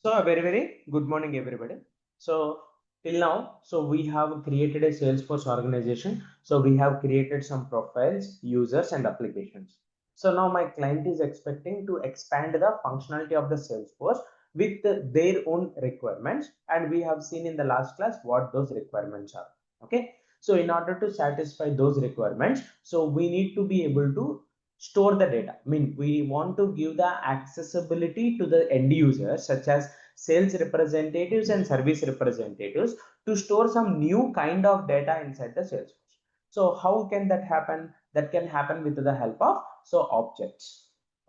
So a very good morning everybody. So till now, so we have created a Salesforce organization. So we have created some profiles, users and applications. So now my client is expecting to expand the functionality of the Salesforce with their own requirements, and we have seen in the last class what those requirements are. Okay, so in order to satisfy those requirements, so we need to be able to store the data. I mean, we want to give the accessibility to the end users such as sales representatives and service representatives to store some new kind of data inside the Salesforce. So how can that happen? That can happen with the help of objects.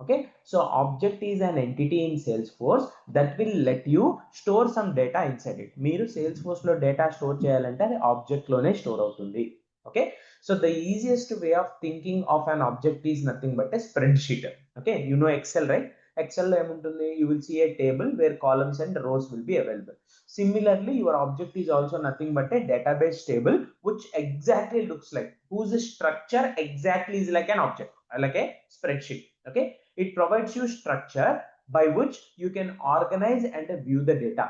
Okay, so object is an entity in Salesforce that will let you store some data inside it. మీరు Salesforce లో data store చేయాలంటే అది object లోనే store అవుతుంది. Okay, so the easiest way of thinking of an object is nothing but a spreadsheet. Okay, you know Excel, right? Excel లో ఏముంటుంది? You will see a table where columns and rows will be available. Similarly, your object is also nothing but a database table which exactly looks like, whose structure exactly is like an object, like a spreadsheet. Okay, it provides you structure by which you can organize and view the data.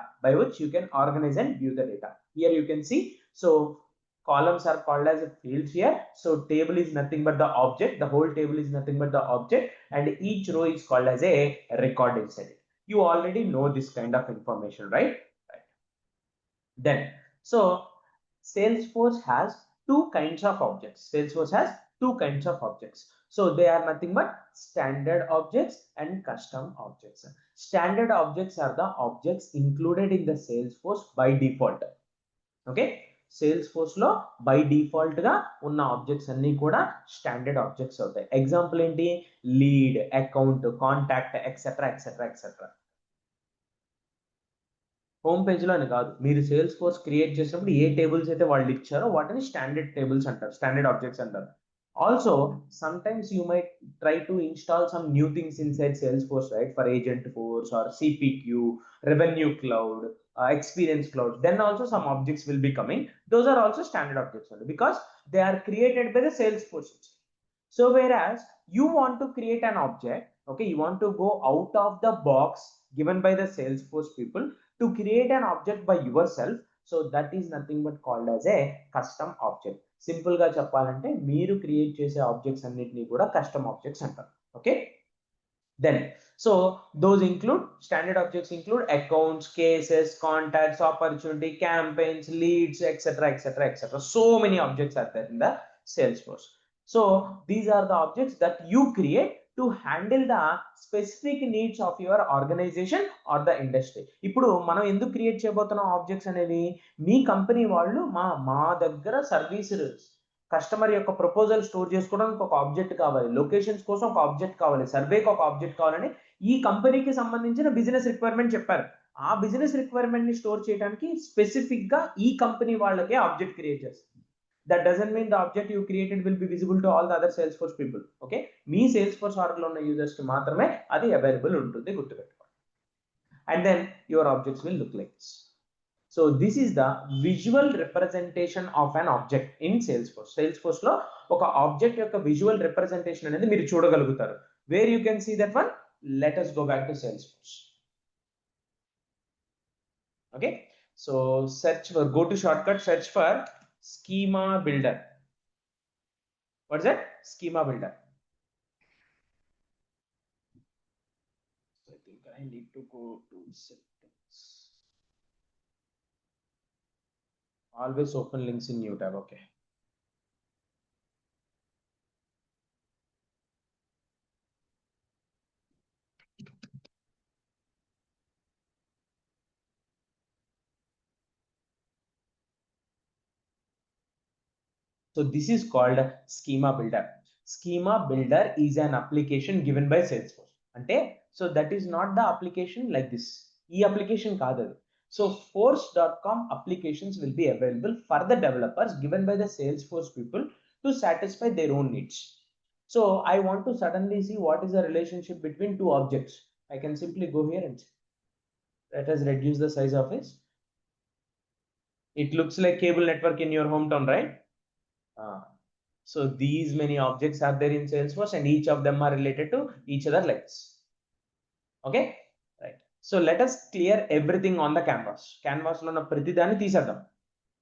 Here you can see, so columns are called as fields here. So table is nothing but the object, the whole table is nothing but the object, and each row is called as a record inside it. You already know this kind of information, right? Then, so Salesforce has two kinds of objects. So they are nothing but standard objects and custom objects. Standard objects are the objects included in the Salesforce by default. Okay, Salesforce లో by default గా ఉన్న objects అన్ని కూడా standard objects అవుతాయి. Example ఏంటి? Lead, account, contact, etcetera etcetera etcetera. Home page లో అని కాదు, మీరు సేల్స్ ఫోర్స్ క్రియేట్ చేసినప్పుడు ఏ టేబుల్స్ అయితే వాళ్ళు ఇచ్చారో వాటిని స్టాండర్డ్ టేబుల్స్ అంటారు, స్టాండర్డ్ ఆబ్జెక్ట్స్ అంటారు. Also, sometimes you might try to install some new things inside Salesforce, right? For Agentforce or CPQ, Revenue Cloud, Experience Cloud. Then also some objects will be coming. Those are also standard objects only because they are created by the Salesforce. So whereas you want to create an object, okay, you want to go out of the box given by the Salesforce people to create an object by yourself. So that is nothing but called as a custom object. Simple గా చెప్పాలంటే మీరు create చేసే objects అన్నిటిని కూడా custom objects అంటారు. Okay, then so those include standard objects include accounts, cases, contacts, opportunity, campaigns, leads, etc. So many objects are there in the Salesforce. So these are the objects that you create to handle the specific needs of your organization or the industry. ఇప్పుడు మనం ఎందుకు create చేయబోతున్నాం objects అనేవి? మీ company వాళ్ళు మా దగ్గర service customer యొక్క proposal store చేసుకోవడానికి ఒక ఆబ్జెక్ట్ కావాలి, లొకేషన్స్ కోసం ఒక ఆబ్జెక్ట్ కావాలి, సర్వేకి ఒక ఆబ్జెక్ట్ కావాలని ఈ కంపెనీకి సంబంధించిన బిజినెస్ రిక్వైర్మెంట్ చెప్పారు. ఆ బిజినెస్ రిక్వైర్మెంట్ ని స్టోర్ చేయడానికి స్పెసిఫిక్ గా ఈ కంపెనీ వాళ్ళకే ఆబ్జెక్ట్ క్రియేట్ చేస్తారు. That doesn't mean the object you created will be visible to all the other Salesforce people. Okay, me Salesforce org లో ఉన్న users కి మాత్రమే అది అవైలబుల్ ఉంటుంది, గుర్తుపెట్టుకోండి. And then your objects will look like this. So this is the visual representation of an object in Salesforce. Salesforce లో ఒక object యొక్క విజువల్ రిప్రజెంటేషన్ అనేది మీరు చూడగలుగుతారు. Where you can see that one? Let us go back to Salesforce. Okay, so go to shortcut, search for schema builder. What is that? Schema builder. So I think I need to go to settings. Always open links in new tab. Okay, so this is called schema builder. Schema builder is an application given by Salesforce. Ante, so that is not the application like this. E application kaadu. So force.com applications will be available for the developers given by the Salesforce people to satisfy their own needs. So I want to suddenly see what is the relationship between two objects. I can simply go here and let us reduce the size of it. It looks like cable network in your hometown, right? So these many objects are there in Salesforce and each of them are related to each other like this. Okay, right. So let us clear everything on the canvas లో ఉన్న ప్రతి దాన్ని తీసేద్దాం.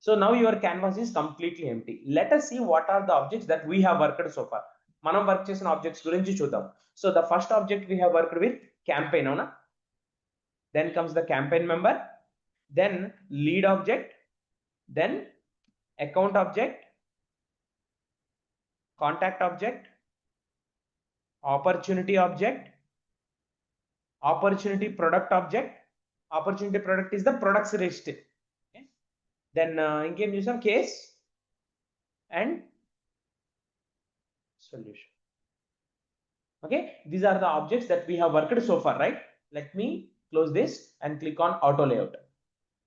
So now your canvas is completely empty. Let us see what are the objects that we have worked so far. మనం work చేసిన objects గురించి చూద్దాం. So the first object we have worked with campaign, అవునా? Then comes the campaign member, then lead object, then account object, contact object, opportunity object, opportunity product object. Opportunity product is the products list. Okay. Then ingame usam case and solution. Okay, these are the objects that we have worked so far, right? Let me close this and click on auto layout.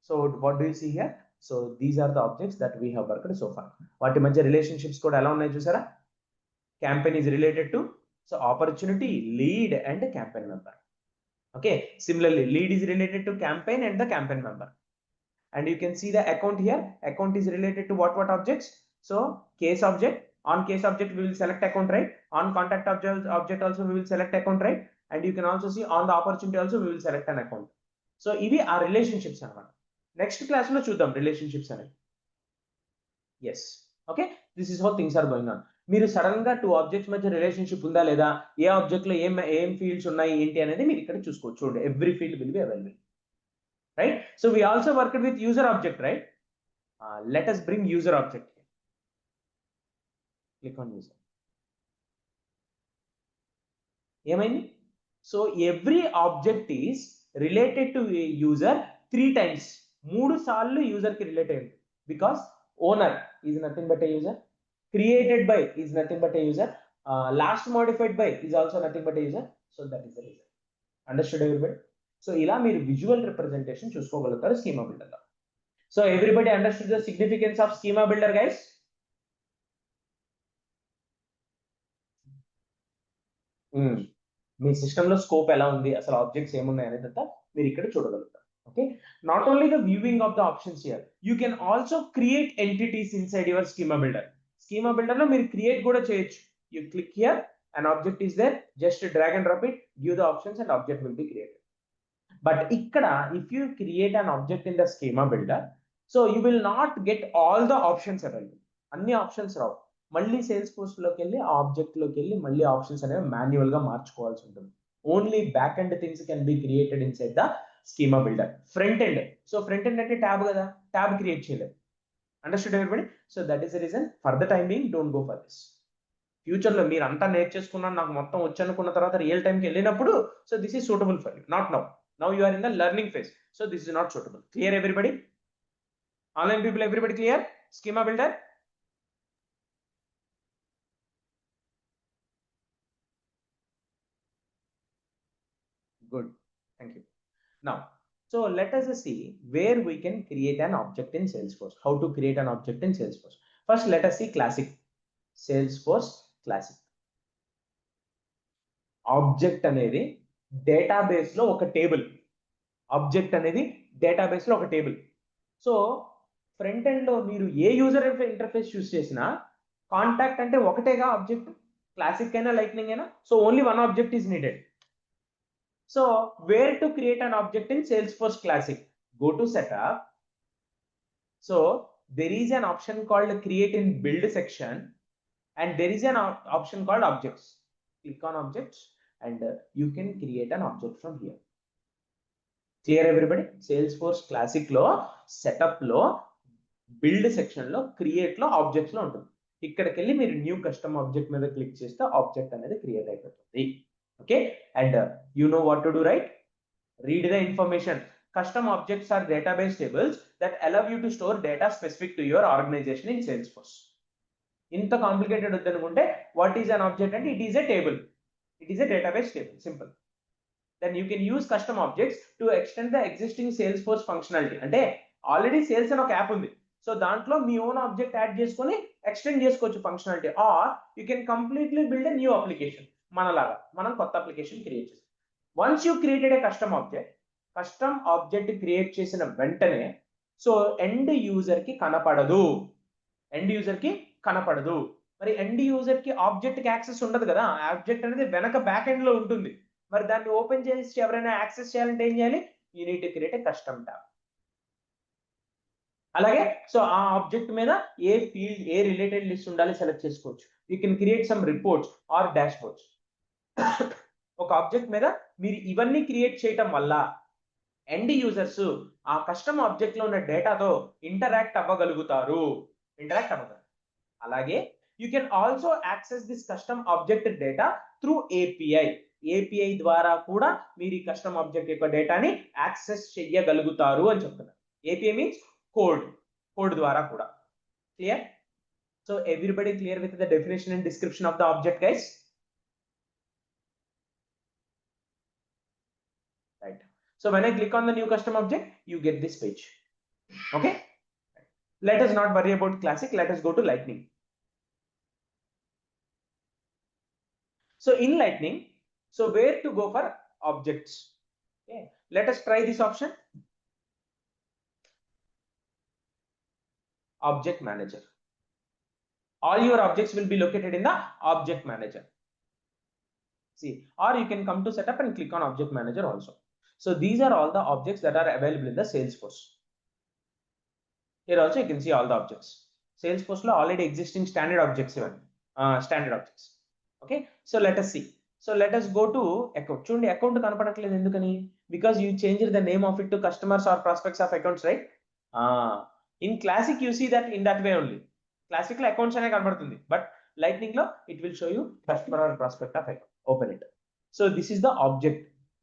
So what do you see here? So these are the objects that we have worked so far. Vaati madhya relationships kuda ela unnayi chusara? Campaign is related to so opportunity, lead and campaign member. Okay, similarly lead is related to campaign and the campaign member, and you can see the account here. Account is related to what objects? So case object, on case object we will select account, right? On contact object also we will select account, right? And you can also see on the opportunity also we will select an account. So ivi our relationships anamata. Next class lo chuddam relationships ane. Yes, okay, this is how things are going on. మీరు sudden గా 2 objects మధ్య relationship ఉందా లేదా, ఏ object లో ఏం fields ఉన్నాయి ఏంటి అనేది మీరు ఇక్కడ చూసుకోవచ్చు. చూడండి, every field will be available, right? So we also worked with user object, right? Let us bring user object here. Click on user. ఏమైంది? So every object is related to user 3 times. 3 సార్లు user కి relate అయ్యింది. Because owner is nothing but a user, created by is nothing but a user, last modified by is also nothing but a user. So that is the reason. Understood everybody? So ila meer visual representation chuskogalutaru schema builder lo. So everybody understood the significance of schema builder, guys? Me system లో scope ఎలా ఉంది, అసలు objects ఏమున్నాయి అనేదంతా మీరు ఇక్కడ చూడగలుగుతారు. Okay, not only the viewing of the options here, you can also create entities inside your schema builder. Schema builder lo meer create kuda cheyochu. You click here, an object is there, just drag and drop it, give the options and object will be created. But ikkada if you create an object in the schema builder, so you will not get all the options available. Anni options raw. Malli Salesforce loki elli object loki elli malli options అనేవి manual గా మార్చుకోవాల్సి ఉంటుంది. Only back end things can be created inside the schema builder. Front end, so front end అంటే tab కదా, tab create చేయలేదు. Understood everybody? So that is the reason. For the time being, don't go for this. Future lo meer anta నేర్చేసుకున్నా నాకు మొత్తం వచ్చనుకున్న తర్వాత real time కి వెళ్ళినప్పుడు, so this is suitable for you, not now. Now you are in the learning phase, so this is not suitable. Clear everybody? Online people, everybody clear? Schema builder? Good, thank you. Now so let us see where we can create an object in Salesforce. How to create an object in Salesforce? First, let us see classic. Salesforce classic. Object అనేది database లో ఒక table. Object అనేది database లో ఒక table. So front end లో మీరు ఏ user interface use చేసినా contact అంటే ఒకటేగా ఆబ్జెక్ట్, క్లాసిక్ అయినా లైట్నింగ్ అయినా. So only one object is needed. So where to create an object in Salesforce Classic? Go to setup. So there is an option called create in build section, and there is an option called objects. Click on objects and you can create an object from here. Clear everybody? Salesforce Classic lo setup lo build section lo create lo objects lo untundi. ఇక్కడికి వెళ్ళి మీరు new custom object మీద click చేస్తే object అనేది create అయిపోతుంది. Okay, and you know what to do, right? Read the information. Custom objects are database tables that allow you to store data specific to your organization in Salesforce. Inta complicated udanukunte, what is an object? And it is a table. It is a database table. Simple. Then you can use custom objects to extend the existing Salesforce functionality. Ante already sales అని ఒక app ఉంది. So దాంట్లో మీ own object add చేసుకొని extend చేసుకోవచ్చు functionality, or you can completely build a new application. మనలాగా మనం కొత్త అప్లికేషన్ క్రియేట్ చేస్తాం. Once you created a custom object create చేసిన వెంటనే సో ఎండ్ యూజర్ కి కనపడదు. మరి ఎండ్ యూజర్ కి ఆబ్జెక్ట్ కి యాక్సెస్ ఉండదు కదా, ఆబ్జెక్ట్ అనేది వెనక బ్యాక్ ఎండ్ లో ఉంటుంది. మరి దాన్ని ఓపెన్ చేసి ఎవరైనా యాక్సెస్ చేయాలంటే ఏం చేయాలి? You need to create a custom tab. అలాగే సో ఆ ఆబ్జెక్ట్ మీద ఏ ఫీల్డ్ ఏ రిలేటెడ్ లిస్ట్ ఉండాలి సెలెక్ట్ చేసుకోవచ్చు. You can create some reports are dash boards. ఒక ఆబ్జెక్ట్ మీద మీరు ఇవన్నీ క్రియేట్ చేయటం వల్ల ఎండ్ యూజర్స్ ఆ కస్టమ్ ఆబ్జెక్ట్ లో ఉన్న డేటాతో ఇంటరాక్ట్ అవ్వగలుగుతారు. అలాగే you can also access this custom object data through API ద్వారా కూడా మీరు ఈ కస్టమ్ ఆబ్జెక్ట్ యొక్క డేటాని యాక్సెస్ చేయగలుగుతారు అని చెప్తున్నారు. ఏపీఐ మీన్స్ కోడ్ ద్వారా కూడా. Clear? So everybody clear with the definition and description of the object guys? Right. So when I click on the new custom object, you get this page. Okay. Let us not worry about Classic. Let us go to Lightning. So in Lightning, so where to go for objects? Okay. Let us try this option. Object Manager. All your objects will be located in the Object Manager. See, or you can come to setup and click on Object Manager also. So these are all the objects that are available in the Salesforce. Here also you can see all the objects. Salesforce lo already existing standard objects even. Okay, so let us see. So let us go to account. Chudandi account కనపడట్లేదు ఎందుకని? Because you changed the name of it to customers or prospects of accounts, right? In Classic you see that in that way only. Classic lo accounts ane కనపడుతుంది, but Lightning lo it will show you customer or prospect of account. Open it. So this is the object.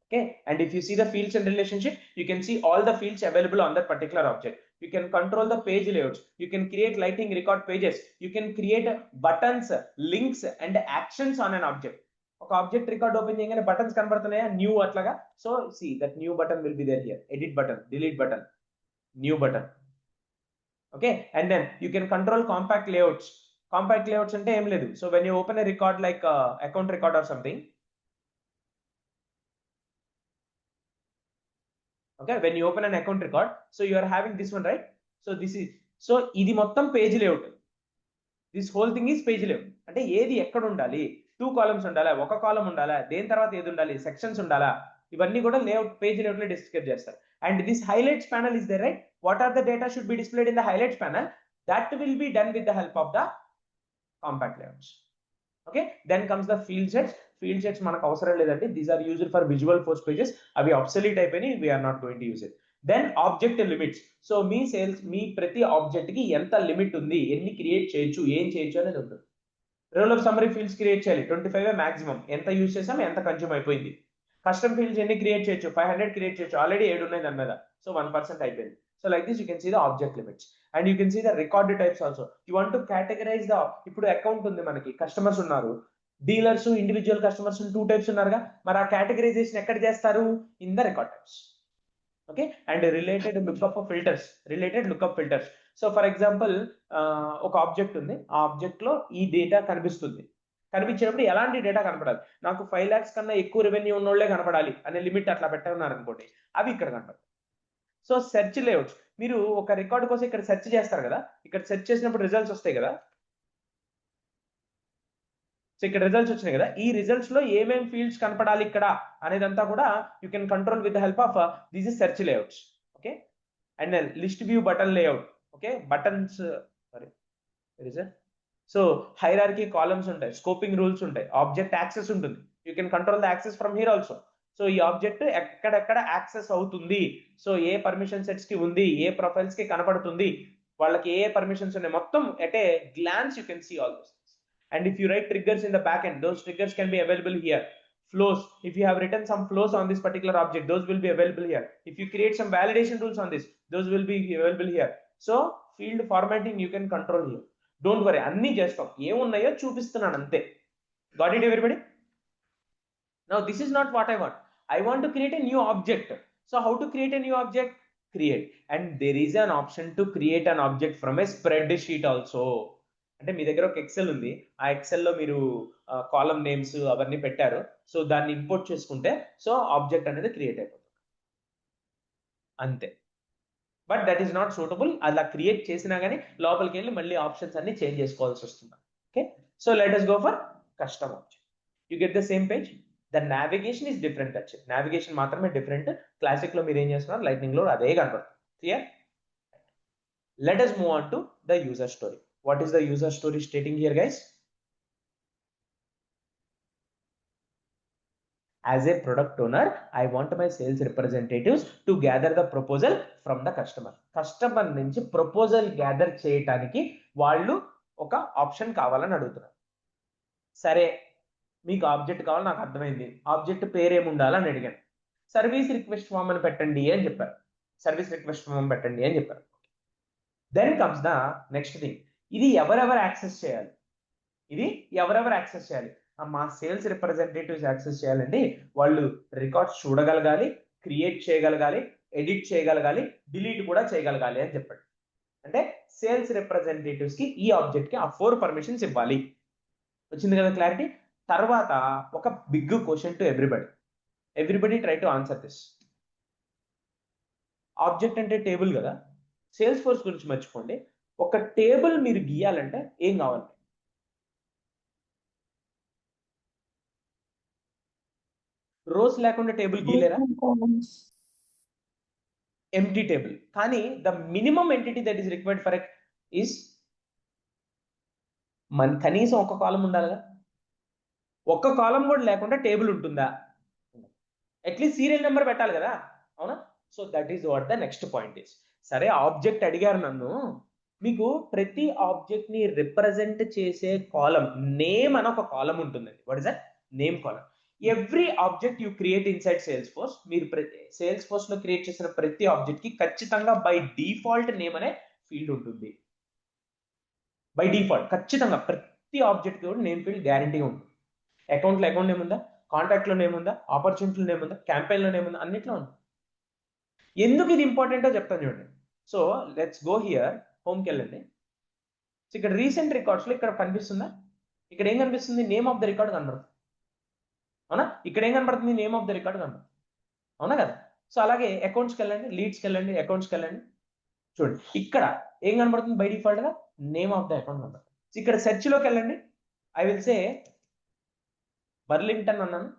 Okay, and if you see the fields and relationship, you can see all the fields available on that particular object. You can control the page layouts. You can create Lightning record pages. You can create buttons, links and actions on an object. Okay, object record open cheyagane buttons కనబడుతున్నాయా? New అట్లాగా. So see that new button will be there here. Edit button, delete button, new button. Okay, and then you can control compact layouts. Compact layouts ante em ledu. So when you open a record like account record or something, okay, when you open an account record, so you are having this one, right? So this is, so ఇది మొత్తం page layout. This whole thing is page layout. అంటే ఏది ఎక్కడ ఉండాలి, 2 columns ఉండాలా, ఒక కాలం ఉండాలా, దేని తర్వాత ఏది ఉండాలి, సెక్షన్స్ ఉండాలా, ఇవన్నీ కూడా లేఅవుట్ పేజ్ లేఅవుట్ లో డిస్క్రైబ్ చేస్తారు. And this highlights panel is there, right? What are the data should be displayed in the highlights panel? That will be done with the help of the compact layouts. Okay, then comes the field sets. Field sets మనకు అవసరం లేదండి. These are used for visual force pages. అవి absolute అయిపోయినాయి. We are not going to use it. Then object limits. So మీ ప్రతి object కి ఎంత limit ఉంది, ఎన్ని క్రియేట్ చేయొచ్చు, ఏం చేయొచ్చు అనేది ఉంటుంది. Roll up summary fields create చేయాలి, 25 మాక్సిమం. ఎంత యూజ్ చేసాం, ఎంత కన్జ్యూమ్ అయిపోయింది. కస్టమ్ ఫీల్డ్స్ ఎన్ని క్రియేట్ చేయొచ్చు, 500 క్రియేట్ చేయొచ్చు. ఆల్రెడీ 7 ఉన్నాయి దాని మీద. సో 1% అయిపోయింది. So like this you can see the object limits and you can see the record types also. You want to categorize the, ఇప్పుడు అకౌంట్ ఉంది మనకి, కస్టమర్స్ ఉన్నారు, డీలర్స్, ఇండివిజువల్ కస్టమర్స్ 2 టైప్స్ ఉన్నారుగా. మరి ఆ కేటగరైజేషన్ ఎక్కడ చేస్తారు? In the record types. Okay, and related lookup filters. So for example ఒక ఆబ్జెక్ట్ ఉంది, ఆ ఆబ్జెక్ట్ లో ఈ డేటా కనిపిస్తుంది. కనిపించినప్పుడు ఎలాంటి డేటా కనపడాలి? నాకు 5 lakhs కన్నా ఎక్కువ రెవెన్యూ ఉన్నోళ్లే కనపడాలి అనే లిమిట్ అట్లా పెట్టన్నారు అనుకోండి, అవి ఇక్కడ కనపడతాయి. సో సెర్చ్ లేఅవుట్స్, మీరు ఒక రికార్డ్ కోసం ఇక్కడ సెర్చ్ చేస్తారు కదా, ఇక్కడ సెర్చ్ చేసినప్పుడు రిజల్ట్స్ వస్తాయి కదా. సో ఇక్కడ రిజల్ట్స్ వచ్చినాయి కదా, ఈ రిజల్ట్స్ లో ఏమేం ఫీల్డ్స్ కనపడాలి ఇక్కడ అనేదంతా కూడా you can control with the help of this is search layouts. Okay, and list view button layout. Okay, buttons, so hierarchy columns ఉంటాయి, స్కోపింగ్ రూల్స్ ఉంటాయి, ఆబ్జెక్ట్ యాక్సెస్ ఉంటుంది. You can control the access from here also. So ఈ object ఎక్కడెక్కడ access అవుతుంది, so ఏ permission sets కి ఉంది, ఏ profiles కి కనపడుతుంది, వాళ్ళకి ఏ పర్మిషన్స్ ఉన్నాయి, మొత్తం at a glance you can see all those. And if you write triggers in the backend, those triggers can be available here. Flows, if you have written some flows on this particular object, those will be available here. If you create some validation rules on this, those will be available here. So field formatting you can control here. Don't worry, అన్ని చేస్తాం, ఏమున్నాయో చూపిస్తున్నాను అంతే. Got it everybody? Now this is not what I want. I want to create a new object. So how to create a new object? Create, and there is an option to create an object from a spreadsheet also. అంటే మీ దగ్గర ఒక XL ఉంది, ఆ ఎక్సెల్లో మీరు column names అవన్నీ పెట్టారు, so దాన్ని import చేసుకుంటే సో ఆబ్జెక్ట్ అనేది క్రియేట్ అయిపోతుంది అంతే. But that is not suitable. అలా క్రియేట్ చేసినా కానీ లోపలికి వెళ్ళి మళ్ళీ ఆప్షన్స్ అన్ని చేంజ్ చేసుకోవాల్సి వస్తుంది. Okay, so let us go for custom object. You get the same page. The navigation is different. వచ్చి నావిగేషన్ మాత్రమే డిఫరెంట్. క్లాసిక్ లో మీరు ఏం చేస్తున్నారు, లైట్నింగ్ లో అదే కనపడుతుంది. Clear? Let us move on to the user story. What is the user story stating here, guys? As a product owner, I want my sales representatives to gather the proposal from the customer. Customer నుంచి proposal gather చేయడానికి వాళ్ళు ఒక option కావాలని అడుగుతున్నారు. సరే, మీకు object కావాలి, నాకు అర్థమైంది. ఆబ్జెక్ట్ పేరేమి ఉండాలని అడిగాను. సర్వీస్ రిక్వెస్ట్ ఫామ్ అని పెట్టండి అని చెప్పారు. సర్వీస్ రిక్వెస్ట్ ఫామ్ పెట్టండి అని చెప్పారు. Then comes the next thing. ఇది ఎవరెవరు యాక్సెస్ చేయాలి? ఇది ఎవరెవరు యాక్సెస్ చేయాలి? మా సేల్స్ రిప్రజెంటేటివ్స్ యాక్సెస్ చేయాలండి. వాళ్ళు రికార్డ్స్ చూడగలగాలి, క్రియేట్ చేయగలగాలి, ఎడిట్ చేయగలగాలి, డిలీట్ కూడా చేయగలగాలి అని చెప్పాడు. అంటే సేల్స్ రిప్రజెంటేటివ్స్ కి ఈ ఆబ్జెక్ట్ కి ఆ 4 పర్మిషన్స్ ఇవ్వాలి. వచ్చింది కదా క్లారిటీ? తర్వాత ఒక big question to everybody try to answer this. Object అంటే టేబుల్ కదా. సేల్స్ ఫోర్స్ గురించి మర్చిపోండి. ఒక టేబుల్ మీరు గీయాలంటే ఏం కావాలి? రోస్ లేకుండా టేబుల్ గీయలేరా? Empty table. కానీ the minimum entity that is required for is కనీసం ఒక కాలం ఉండాలిగా. ఒక్క కాలం కూడా లేకుండా టేబుల్ ఉంటుందా? అట్లీస్ట్ సీరియల్ నెంబర్ పెట్టాలి కదా, అవునా? So that is what the next point is. సరే, ఆబ్జెక్ట్ అడిగారు నన్ను. మీకు ప్రతి ఆబ్జెక్ట్ ని రిప్రజెంట్ చేసే కాలం నేమ్ అని ఒక కాలం ఉంటుందండి. What is that? Name column. Every object you create inside sales force, మీరు సేల్స్ ఫోర్స్ లో క్రియేట్ చేసిన ప్రతి ఆబ్జెక్ట్ కి ఖచ్చితంగా బై డిఫాల్ట్ నేమ్ అనే ఫీల్డ్ ఉంటుంది. బై డిఫాల్ట్ ఖచ్చితంగా ప్రతి ఆబ్జెక్ట్ కూడా నేమ్ ఫీల్డ్ గ్యారంటీగా ఉంటుంది. అకౌంట్లో అకౌంట్ నేమ్ ఉందా, కాంటాక్ట్ లో నేమ్ ఉందా, ఆపర్చునిటీలో నేమ్ ఉందా, క్యాంపెయిన్ లో నేమ్ ఉందా, అన్నిట్లో ఉంది. ఎందుకు ఇది ఇంపార్టెంటో చెప్తాను చూడండి. సో లెట్స్ గో హియర్, హోమ్కి వెళ్ళండి. ఇక్కడ రీసెంట్ రికార్డ్స్ లో ఇక్కడ కనిపిస్తుందా? ఇక్కడ ఏం కనిపిస్తుంది? నేమ్ ఆఫ్ ద రికార్డ్ కనబడుతుంది, అవునా? ఇక్కడ ఏం కనబడుతుంది? నేమ్ ఆఫ్ ద రికార్డ్ కనబడుతుంది, అవునా కదా? సో అలాగే అకౌంట్స్కి వెళ్ళండి, లీడ్స్కి వెళ్ళండి, అకౌంట్స్కి వెళ్ళండి. చూడండి, ఇక్కడ ఏం కనబడుతుంది? బై డిఫాల్ట్ గా నేమ్ ఆఫ్ ద అకౌంట్ కనబడుతుంది. ఇక్కడ సెర్చ్ లోకి వెళ్ళండి. ఐ విల్ సే బర్లింగ్టన్ అన్నాను.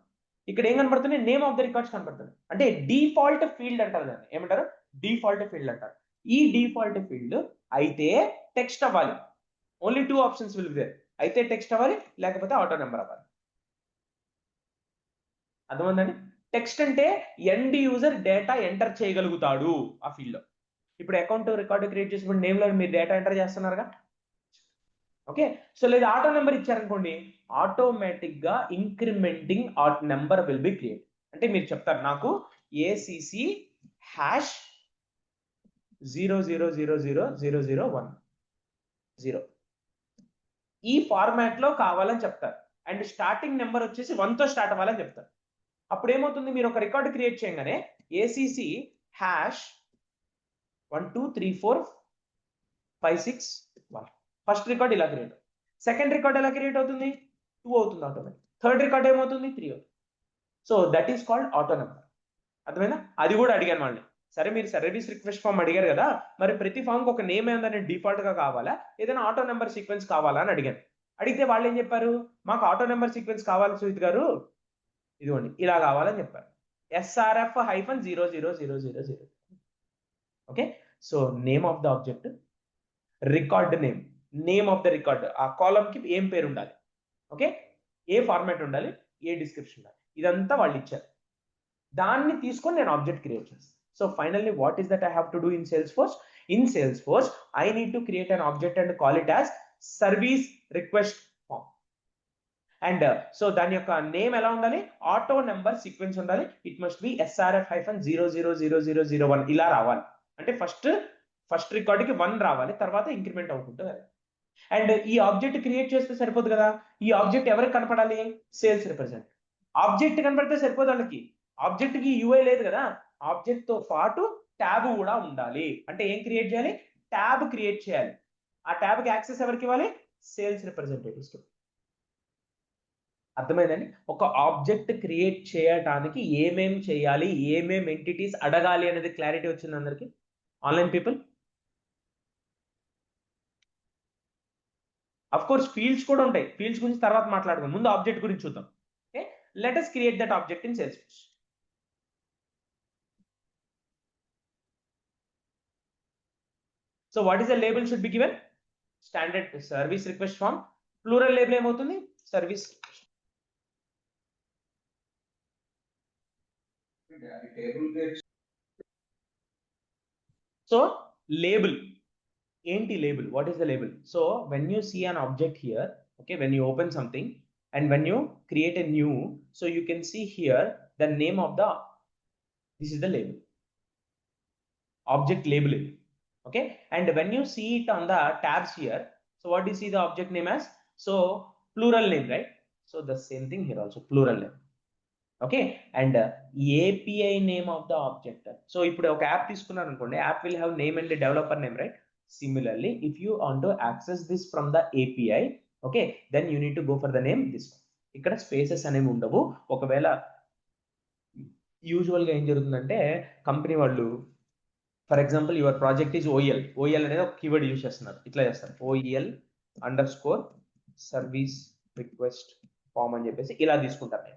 ఇక్కడ ఏం కనబడుతుంది? నేమ్ ఆఫ్ ద రికార్డ్స్ కనబడుతుంది. అంటే డిఫాల్ట్ ఫీల్డ్ అంటారు దాన్ని. ఏమంటారు? డిఫాల్ట్ ఫీల్డ్ అంటారు. ఈ డిఫాల్ట్ ఫీల్డ్ అయితే టెక్స్ట్ అవ్వాలి. Only 2 options will be there. అయితే టెక్స్ట్ అవ్వాలి, లేకపోతే ఆటో నెంబర్ అవ్వాలి. అర్థమైందండి? టెక్స్ట్ అంటే ఎండ్ యూజర్ డేటా ఎంటర్ చేయగలుగుతాడు ఆ ఫీల్డ్ లో. ఇప్పుడు అకౌంట్ రికార్డు క్రియేట్ చేసినప్పుడు నేమ్ లో మీరు డేటా ఎంటర్ చేస్తున్నారుగా. ఓకే, సో లేదా ఆటో నెంబర్ ఇచ్చారనుకోండి, ఆటోమేటిక్ గా incrementing auto number will be create. అంటే మీరు చెప్తారు నాకు ఏసీసీ హ్యాష్ 0000001 ఈ ఫార్మాట్ లో కావాలని చెప్తారు. అండ్ స్టార్టింగ్ నెంబర్ వచ్చేసి 1 తో స్టార్ట్ అవ్వాలని చెప్తారు. అప్పుడు ఏమవుతుంది? మీరు ఒక రికార్డు క్రియేట్ చేయగానే ఏసీసీ హ్యాష్ 1234561 ఫస్ట్ రికార్డ్ ఇలా క్రియేట్ అవుతుంది. సెకండ్ రికార్డ్ ఎలా క్రియేట్ అవుతుంది? 2 అవుతుంది ఆటోమేటిక్. థర్డ్ రికార్డ్ ఏమవుతుంది? 3 అవుతుంది. So that is called auto number. అర్థమైనా? అది కూడా అడిగాను వాళ్ళని. సరే, మీరు సర్వీస్ రిక్వెస్ట్ ఫామ్ అడిగారు కదా, మరి ప్రతి ఫామ్కి ఒక నేమ్ ఏందని డిఫాల్ట్ గా కావాలా, ఏదైనా ఆటో నెంబర్ సీక్వెన్స్ కావాలా అని అడిగాను. అడిగితే వాళ్ళు ఏం చెప్పారు? మాకు ఆటో నెంబర్ సీక్వెన్స్ కావాలి సుహిత్ గారు, ఇదిగోండి ఇలా కావాలని చెప్పారు. SRF-000000. Okay, so name of the object, record name, name of the record, ఆ కాలమ్ కి ఏం పేరు ఉండాలి, ఓకే, ఏ ఫార్మాట్ ఉండాలి, ఏ డిస్క్రిప్షన్ ఉండాలి, ఇదంతా వాళ్ళు ఇచ్చారు. దాన్ని తీసుకొని నేను ఆబ్జెక్ట్ క్రియేట్ చేస్తాను. So finally what is that I have to do in Salesforce? In Salesforce I need to create an object and call it as service request form. And so దాని యొక్క name ఎలా ఉండాలి? Auto number sequence ఉండాలి. It must be SRF-000001 ఇలా రావాలి. అంటే first రికార్డుకి 1 రావాలి, తర్వాత ఇంక్రిమెంట్ అవుతుంటుంది. అండ్ ఈ ఆబ్జెక్ట్ క్రియేట్ చేస్తే సరిపోదు కదా. ఈ ఆబ్జెక్ట్ ఎవరికి కనపడాలి? Sales represent. ఆబ్జెక్ట్ కనపడితే సరిపోదు వాళ్ళకి. ఆబ్జెక్ట్ కి యూఐ లేదు కదా. ఆబ్జెక్ట్ తో పాటు ట్యాబ్ కూడా ఉండాలి. అంటే ఏం క్రియేట్ చేయాలి? ట్యాబ్ క్రియేట్ చేయాలి. ఆ ట్యాబ్ కి యాక్సెస్ ఎవరికి ఇవ్వాలి? సేల్స్ రిప్రజెంటేటివ్స్ కి. అర్థమైందండి? ఒక ఆబ్జెక్ట్ క్రియేట్ చేయడానికి ఏమేం చేయాలి, ఏమేం ఎంటిటీస్ అడగాలి అనేది క్లారిటీ వచ్చింది అందరికి? Online people, of course fields కూడా ఉంటాయి. ఫీల్డ్స్ గురించి తర్వాత మాట్లాడుకుందాం, ముందు ఆబ్జెక్ట్ గురించి చూద్దాం. Okay, let us create that object in Salesforce. So what is the label should be given? Standard service request form. Plural label ఏమవుతుంది? Service. So label. Enti label. What is the label? So when you see an object here, okay, when you open something and when you create a new, so you can see here the name of the, this is the label. Object label. Okay, and when you see it on the tabs here, so what do you see the object name as? So plural name, right? So the same thing here also, plural name. Okay, and API name of the object. So ఇప్పుడు ఒక app తీసుకున్నారు అనుకోండి, app will have name and the developer name, right? Similarly, if you want to access this from the API, okay, then you need to go for the name this one. ఇక్కడ spaces అనేవి ఉండవు. ఒకవేళ యూజువల్గా ఏం జరుగుతుందంటే company వాళ్ళు, for example your project is OL అనేది ఒక కీవర్డ్ యూజ్ చేస్తున్నారు, ఇట్లా చేస్తారు OEL_ సర్వీస్ రిక్వెస్ట్ ఫామ్ అని చెప్పేసి ఇలా తీసుకుంటారు.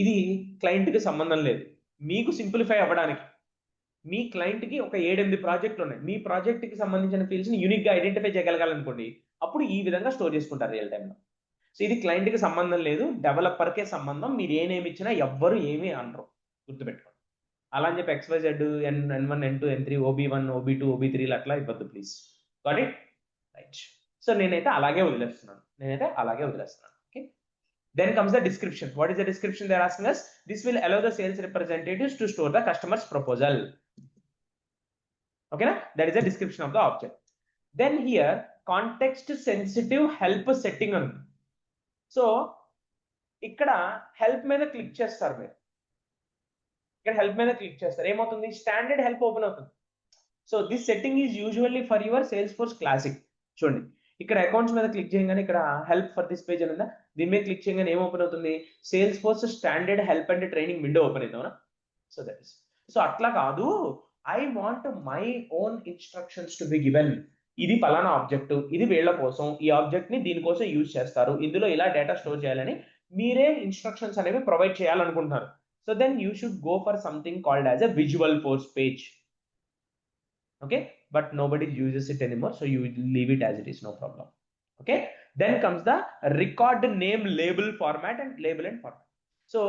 ఇది క్లయింట్కి సంబంధం లేదు. మీకు సింప్లిఫై అవ్వడానికి మీ క్లయింట్కి ఒక 7-8 ప్రాజెక్టులు ఉన్నాయి, మీ ప్రాజెక్ట్కి సంబంధించిన ఫీల్డ్స్ని యూనిక్గా ఐడెంటిఫై చేయగలగాలనుకోండి, అప్పుడు ఈ విధంగా స్టోర్ చేసుకుంటారు రియల్ టైంలో. సో ఇది క్లయింట్కి సంబంధం లేదు, డెవలపర్కే సంబంధం. మీరు ఏ నేమ్ ఇచ్చినా ఎవ్వరు ఏమీ అనరు, గుర్తుపెట్టుకోండి. అలా అని చెప్పి XYZ N1 N2 N3 OB1 OB2 OB3 అట్లా ఇవ్వద్దు please. Got it? Right. So నేనైతే అలాగే వదిలేస్తున్నాను. Okay, then comes the description. What is the description they are asking us? This will allow the sales representatives to store the customer's proposal. Okay na? That is the description of the object. Then here context sensitive help setting on. So ఇక్కడ help మీద click చేస్తారు మీరు, ఇక్కడ help మీద click చేస్తారు, ఏమవుతుంది? Standard help open అవుతుంది. So this setting is usually for your sales force classic. చూడండి, ఇక్కడ అకౌంట్స్ మీద క్లిక్ చేయగానే ఇక్కడ హెల్ప్ ఫర్ దిస్ పేజ్ అని ఉందా, దీని మీద క్లిక్ చేయగానే ఏం ఓపెన్ అవుతుంది? Salesforce standard help and training window open అవుతావునా. సో దట్ ఇస్, సో అట్లా కాదు, I want my own instructions to be given. ఇది పలానా ఆబ్జెక్ట్, ఇది వీళ్ళ కోసం, ఈ ఆబ్జెక్ట్ ని దీనికోసం యూజ్ చేస్తారు, ఇందులో ఇలా డేటా స్టోర్ చేయాలని మీరే ఇన్స్ట్రక్షన్స్ అనేవి ప్రొవైడ్ చేయాలనుకుంటున్నారు. So then you should go for something called as a visual force page. Okay, but nobody uses it anymore, so you leave it as it is, no problem. Okay, then comes the record name label format and label and format. So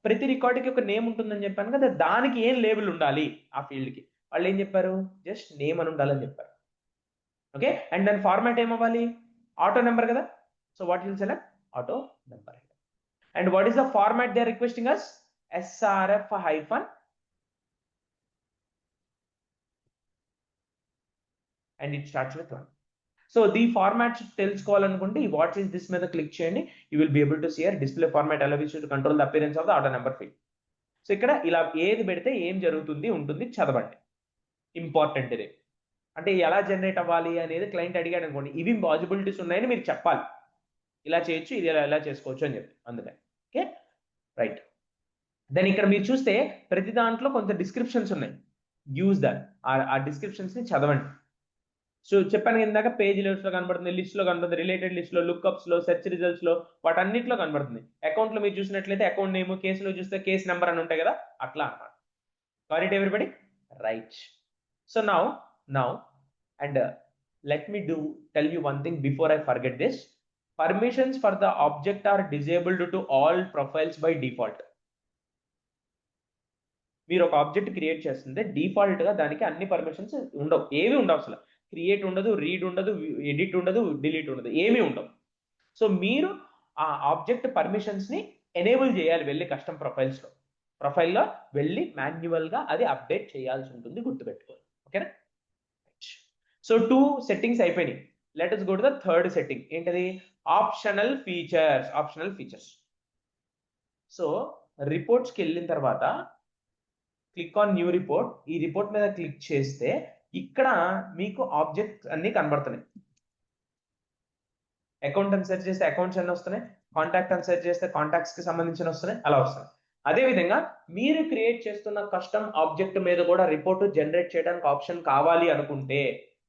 ప్రతి record కి ఒక name ఉంటుందని చెప్పాను కదా, దానికి ఏం label ఉండాలి ఆ ఫీల్డ్ కి, వాళ్ళు ఏం చెప్పారు? జస్ట్ నేమ్ అని ఉండాలని చెప్పారు. ఓకే, అండ్ దాని ఫార్మాట్ ఏమవ్వాలి? ఆటో నెంబర్ కదా, so what will select? Auto number. And what is the format they are requesting us? SRF-, and it starts with 1. So the format తెలుసుకోవాలనుకుంటే ఈ వాట్ ఈస్ దిస్ మీద click చేయండి, you will be able to see here display format allows you to control the appearance of the auto number field. సో ఇక్కడ ఇలా ఏది పెడితే ఏం జరుగుతుంది ఉంటుంది, చదవండి. ఇంపార్టెంట్ ఇది, అంటే ఎలా జనరేట్ అవ్వాలి అనేది క్లయింట్ అడిగాడు అనుకోండి, ఇవి పాసిబిలిటీస్ ఉన్నాయని మీరు చెప్పాలి, ఇలా చేయొచ్చు, ఇది ఎలా చేసుకోవచ్చు అని చెప్పి. అందుకని ఓకే, రైట్. దెన్ ఇక్కడ మీరు చూస్తే ప్రతి దాంట్లో కొంత డిస్క్రిప్షన్స్ ఉన్నాయి, యూజ్ దట్. ఆ డిస్క్రిప్షన్స్ ని చదవండి. సో చెప్పాను ఇందాక, పేజ్ లిస్ట్ లో కనబడుతుంది, లిస్ట్ లో కనబడుతుంది, రిలేటెడ్ లిస్ట్ లో, లుక్అప్స్ లో, సెర్చ్ రిజల్ట్స్ లో, వాటన్నిటిలో కనబడుతుంది. అకౌంట్ లో మీరు చూసినట్లయితే అకౌంట్ నేమ్, కేసులో చూస్తే కేసు నెంబర్ అని ఉంటాయి కదా, అట్లా అన్నమాట. Got it everybody? Right. So now and let me tell you one thing before I forget this. Permissions for the object are disabled to all profiles by default. మీరు ఒక object create చేస్తుంటే default గా దానికి అన్ని permissions ఉండవు, ఏవి ఉండవు అసలు. క్రియేట్ ఉండదు, రీడ్ ఉండదు, ఎడిట్ ఉండదు, డిలీట్ ఉండదు, ఏమీ ఉండవు. సో మీరు ఆ ఆబ్జెక్ట్ పర్మిషన్స్ ని ఎనేబుల్ చేయాలి, వెళ్ళి కస్టమ్ ప్రొఫైల్లో వెళ్ళి మాన్యువల్ గా అది అప్డేట్ చేయాల్సి ఉంటుంది, గుర్తుపెట్టుకోవాలి. ఓకేనా? సో 2 సెట్టింగ్స్ అయిపోయినాయి. Let us go to the third setting. ఏంటది? Optional features. సో రిపోర్ట్స్కి వెళ్ళిన తర్వాత క్లిక్ ఆన్ న్యూ రిపోర్ట్. ఈ రిపోర్ట్ మీద క్లిక్ చేస్తే ఇక్కడ మీకు ఆబ్జెక్ట్స్ అన్ని కనబడుతున్నాయి. అకౌంట్ అని సెర్చ్ చేస్తే అకౌంట్స్ అన్ని వస్తున్నాయి, కాంటాక్ట్ అని సెర్చ్ చేస్తే కాంటాక్ట్స్ కి సంబంధించిన వస్తున్నాయి, అలా వస్తాయి. అదే విధంగా మీరు క్రియేట్ చేస్తున్న కస్టమ్ ఆబ్జెక్ట్ మీద కూడా రిపోర్ట్ జనరేట్ చేయడానికి ఆప్షన్ కావాలి అనుకుంటే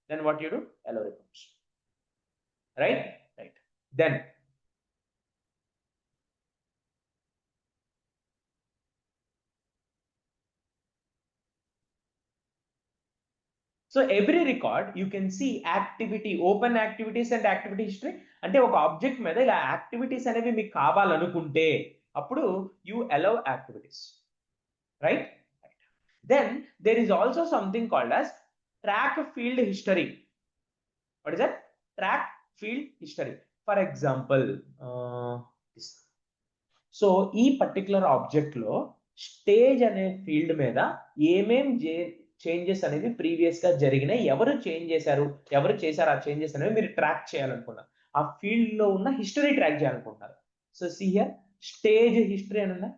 then what you do? Allow reports. Right. Then so every record you can see activity, open activities and activity history. అంటే ఒక ఆబ్జెక్ట్ మీద ఇలా యాక్టివిటీస్ అనేవి మీకు కావాలనుకుంటే అప్పుడు you allow activities, right? Then there is also something called as track field history. What is that? Track field history. For example, so ఈ particular object లో స్టేజ్ అనే ఫీల్డ్ మీద ఏమేం చేంజెస్ అనేవి ప్రీవియస్ గా జరిగినాయి, ఎవరు చేంజ్ చేశారు, ఎవరు చేశారు ఆ చేంజెస్ అనేవి మీరు ట్రాక్ చేయాలనుకున్నారు. ఆ ఫీల్డ్ లో ఉన్న హిస్టరీ ట్రాక్ చేయాలనుకుంటున్నారు. So see here stage history అని ఉందా.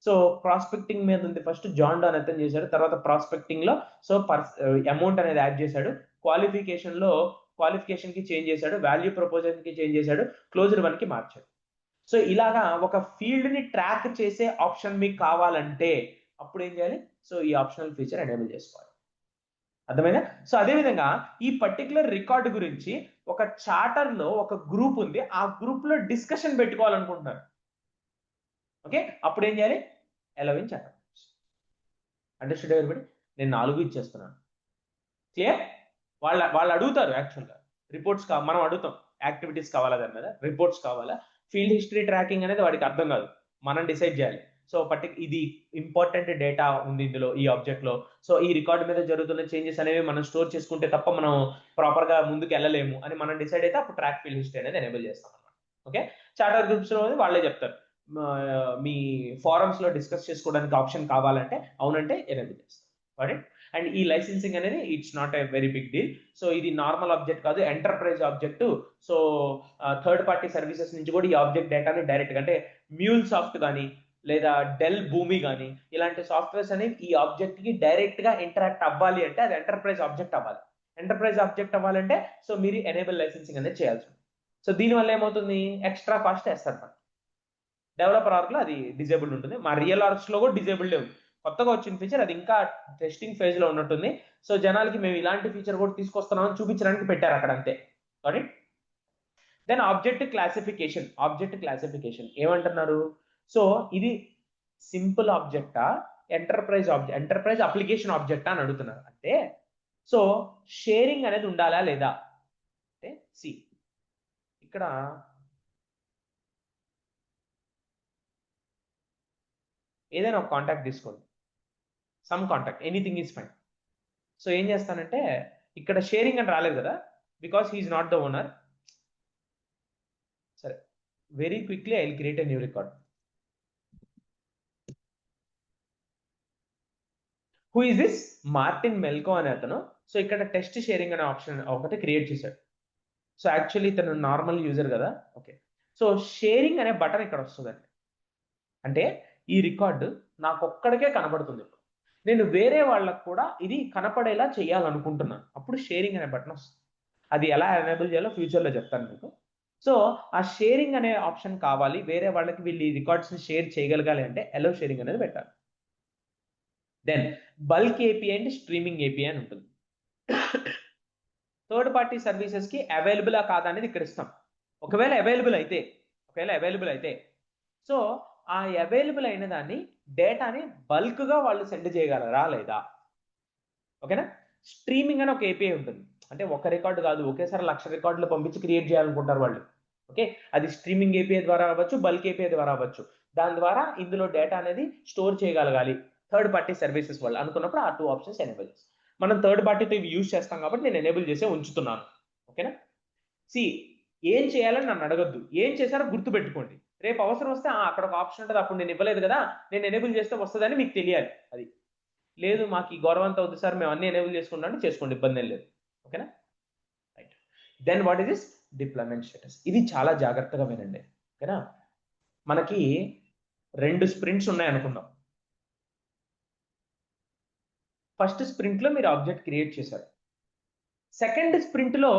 సో ప్రాస్పెక్టింగ్ మీద ఉంది, ఫస్ట్ జాన్ డాన్ అతను చేశాడు, తర్వాత ప్రాస్పెక్టింగ్ లో సో అమౌంట్ అనేది యాడ్ చేశాడు, క్వాలిఫికేషన్ లో క్వాలిఫికేషన్ కి చేంజ్ చేశాడు, వాల్యూ ప్రపోజల్ కి చేంజ్ చేశాడు, క్లోజర్ వన్ కి మార్చాడు. సో ఇలాగా ఒక ఫీల్డ్ ని ట్రాక్ చేసే ఆప్షన్ మీకు కావాలంటే అప్పుడు ఏం చేయాలి? సో ఈ ఆప్షనల్ ఫీచర్ ఎనేబుల్ చేసుకోవాలి. అర్థమైనా? సో అదేవిధంగా ఈ పర్టికులర్ రికార్డు గురించి ఒక చార్టర్ లో ఒక గ్రూప్ ఉంది, ఆ గ్రూప్ లో డిస్కషన్ పెట్టుకోవాలనుకుంటున్నారు. ఓకే, అప్పుడు ఏం చేయాలి? Allowing charter. Understood everybody? నేను 4 ఇచ్చేస్తున్నాను. క్లియర్? వాళ్ళు అడుగుతారు యాక్చువల్గా రిపోర్ట్స్ మనం అడుగుతాం యాక్టివిటీస్ కావాలా, దాని మీద రిపోర్ట్స్ కావాలా, ఫీల్డ్ హిస్టరీ ట్రాకింగ్ అనేది వాడికి అర్థం కాదు, మనం డిసైడ్ చేయాలి. సో ఇది ఇంపార్టెంట్ డేటా ఉంది ఇందులో ఈ ఆబ్జెక్ట్ లో, సో ఈ రికార్డ్ మీద జరుగుతున్న చేంజెస్ అనేవి మనం స్టోర్ చేసుకుంటే తప్ప మనం ప్రాపర్ గా ముందుకు వెళ్ళలేము అని మనం డిసైడ్ అయితే అప్పుడు ట్రాక్ ఫీల్డ్ హిస్టరీ అనేది ఎనేబుల్ చేస్తాం అన్నమాట. ఓకే, చార్టర్ గ్రూప్స్ లో వాళ్ళే చెప్తారు మీ ఫారమ్స్ లో డిస్కస్ చేసుకోవడానికి ఆప్షన్ కావాలంటే అవునంటే ఎనేబుల్ చేస్తాం. అండ్ ఈ లైసెన్సింగ్ అనేది it's not a very big deal. So ఇది నార్మల్ ఆబ్జెక్ట్ కాదు, enterprise object. So third party services నుంచి కూడా ఈ ఆబ్జెక్ట్ డేటాని డైరెక్ట్ గా, అంటే మ్యూల్ సాఫ్ట్ కానీ లేదా డెల్ భూమి కానీ ఇలాంటి సాఫ్ట్వేర్స్ అనేవి ఈ ఆబ్జెక్ట్ కి డైరెక్ట్ గా ఇంటరాక్ట్ అవ్వాలి అంటే అది ఎంటర్ప్రైజ్ ఆబ్జెక్ట్ అవ్వాలి. ఎంటర్ప్రైజ్ ఆబ్జెక్ట్ అవ్వాలంటే సో మీరు ఎనేబుల్ లైసెన్సింగ్ అనేది చేయాల్సి ఉంటుంది. సో దీనివల్ల ఏమవుతుంది? ఎక్స్ట్రా కాస్ట్ వేస్తారు మనం. డెవలపర్ ఆర్క్ లో అది డిజేబుల్డ్ ఉంటుంది, మా రియల్ ఆర్క్స్ లో కూడా డిజేబుల్డ్ ఉంది. కొత్తగా వచ్చిన ఫీచర్, అది ఇంకా టెస్టింగ్ ఫేజ్ లో ఉన్నట్టుంది. సో జనాలకి మేము ఇలాంటి ఫీచర్ కూడా తీసుకొస్తున్నామని చూపించడానికి పెట్టారు అక్కడ, అంతే. Sorry. Then object classification. Object classification ఏమంటున్నారు? సో ఇది సింపుల్ ఆబ్జెక్టా, ఎంటర్ప్రైజ్ అప్లికేషన్ ఆబ్జెక్టా అని అడుగుతున్నారు. అంటే సో షేరింగ్ అనేది ఉండాలా లేదా అంటే సి ఇక్కడ ఏదైనా ఒక కాంటాక్ట్ తీసుకోండి, some contact, anything is fine. So ఏం చేస్తానంటే ఇక్కడ షేరింగ్ అని రాలేదు కదా, because he is not the owner. సరే, very quickly I will create a new record. Who is this? Martin Melko అనే అతను. సో ఇక్కడ టెస్ట్ షేరింగ్ అనే ఆప్షన్ ఒకటి క్రియేట్ చేశాడు. సో యాక్చువల్లీ ఇతను నార్మల్ యూజర్ కదా. ఓకే, సో షేరింగ్ అనే బటన్ ఇక్కడ వస్తుందండి. అంటే ఈ రికార్డు నాకు ఒక్కడికే కనబడుతుంది. నేను వేరే వాళ్ళకు కూడా ఇది కనపడేలా చేయాలనుకుంటున్నాను, అప్పుడు షేరింగ్ అనే బటన్ వస్తుంది. అది ఎలా ఎనేబుల్ చేయాలో ఫ్యూచర్లో చెప్తాను మీకు. సో ఆ షేరింగ్ అనే ఆప్షన్ కావాలి, వేరే వాళ్ళకి వీళ్ళు ఈ రికార్డ్స్ని షేర్ చేయగలగాలి అంటే అలౌ షేరింగ్ అనేది పెట్టాలి. Then bulk API and streaming API అని ఉంటుంది. థర్డ్ పార్టీ సర్వీసెస్ కి అవైలబుల్ కాదా అనేది ఇక్కడ ఇస్తాం. ఒకవేళ అవైలబుల్ అయితే సో ఆ అవైలబుల్ అయిన దాన్ని డేటాని బల్క్ గా వాళ్ళు సెండ్ చేయగలరా లేదా. ఓకేనా? స్ట్రీమింగ్ అని ఒక ఏపీఐ ఉంటుంది, అంటే ఒక రికార్డు కాదు, ఒకేసారి 1,00,000 రికార్డులు పంపించి క్రియేట్ చేయాలనుకుంటారు వాళ్ళు. ఓకే, అది స్ట్రీమింగ్ ఏపీఐ ద్వారా అవ్వచ్చు, బల్క్ ఏపీఐ ద్వారా అవ్వచ్చు. దాని ద్వారా ఇందులో డేటా అనేది స్టోర్ చేయగలగాలి థర్డ్ పార్టీ సర్వీసెస్ వాళ్ళు అనుకున్నప్పుడు ఆ 2 ఆప్షన్స్ ఎనేబుల్ చేస్తాం. మనం థర్డ్ పార్టీతో ఇవి యూజ్ చేస్తాం కాబట్టి నేను ఎనేబుల్ చేసే ఉంచుతున్నాను. ఓకేనా? సి ఏం చేయాలని నన్ను అడగద్దు, ఏం చేశారో గుర్తు పెట్టుకోండి. రేపు అవసరం వస్తే అక్కడ ఒక ఆప్షన్ ఉంటుంది, అప్పుడు నేను ఇవ్వలేదు కదా, నేను ఎనేబుల్ చేస్తే వస్తుందని మీకు తెలియాలి. అది లేదు, మాకు ఈ గౌరవంతో వద్దు సార్, మేము అన్ని ఎనేబుల్ చేసుకుంటాం చేసుకోండి, ఇబ్బంది ఏం లేదు. ఓకేనా? Right. Then what is this? Deployment status. ఇది చాలా జాగ్రత్తగా వినండి. ఓకేనా? మనకి 2 స్ప్రింట్స్ ఉన్నాయి అనుకుందాం. ఫస్ట్ స్ప్రింట్ లో మీరు ఆబ్జెక్ట్ క్రియేట్ చేశారు. సెకండ్ స్ప్రింట్ లో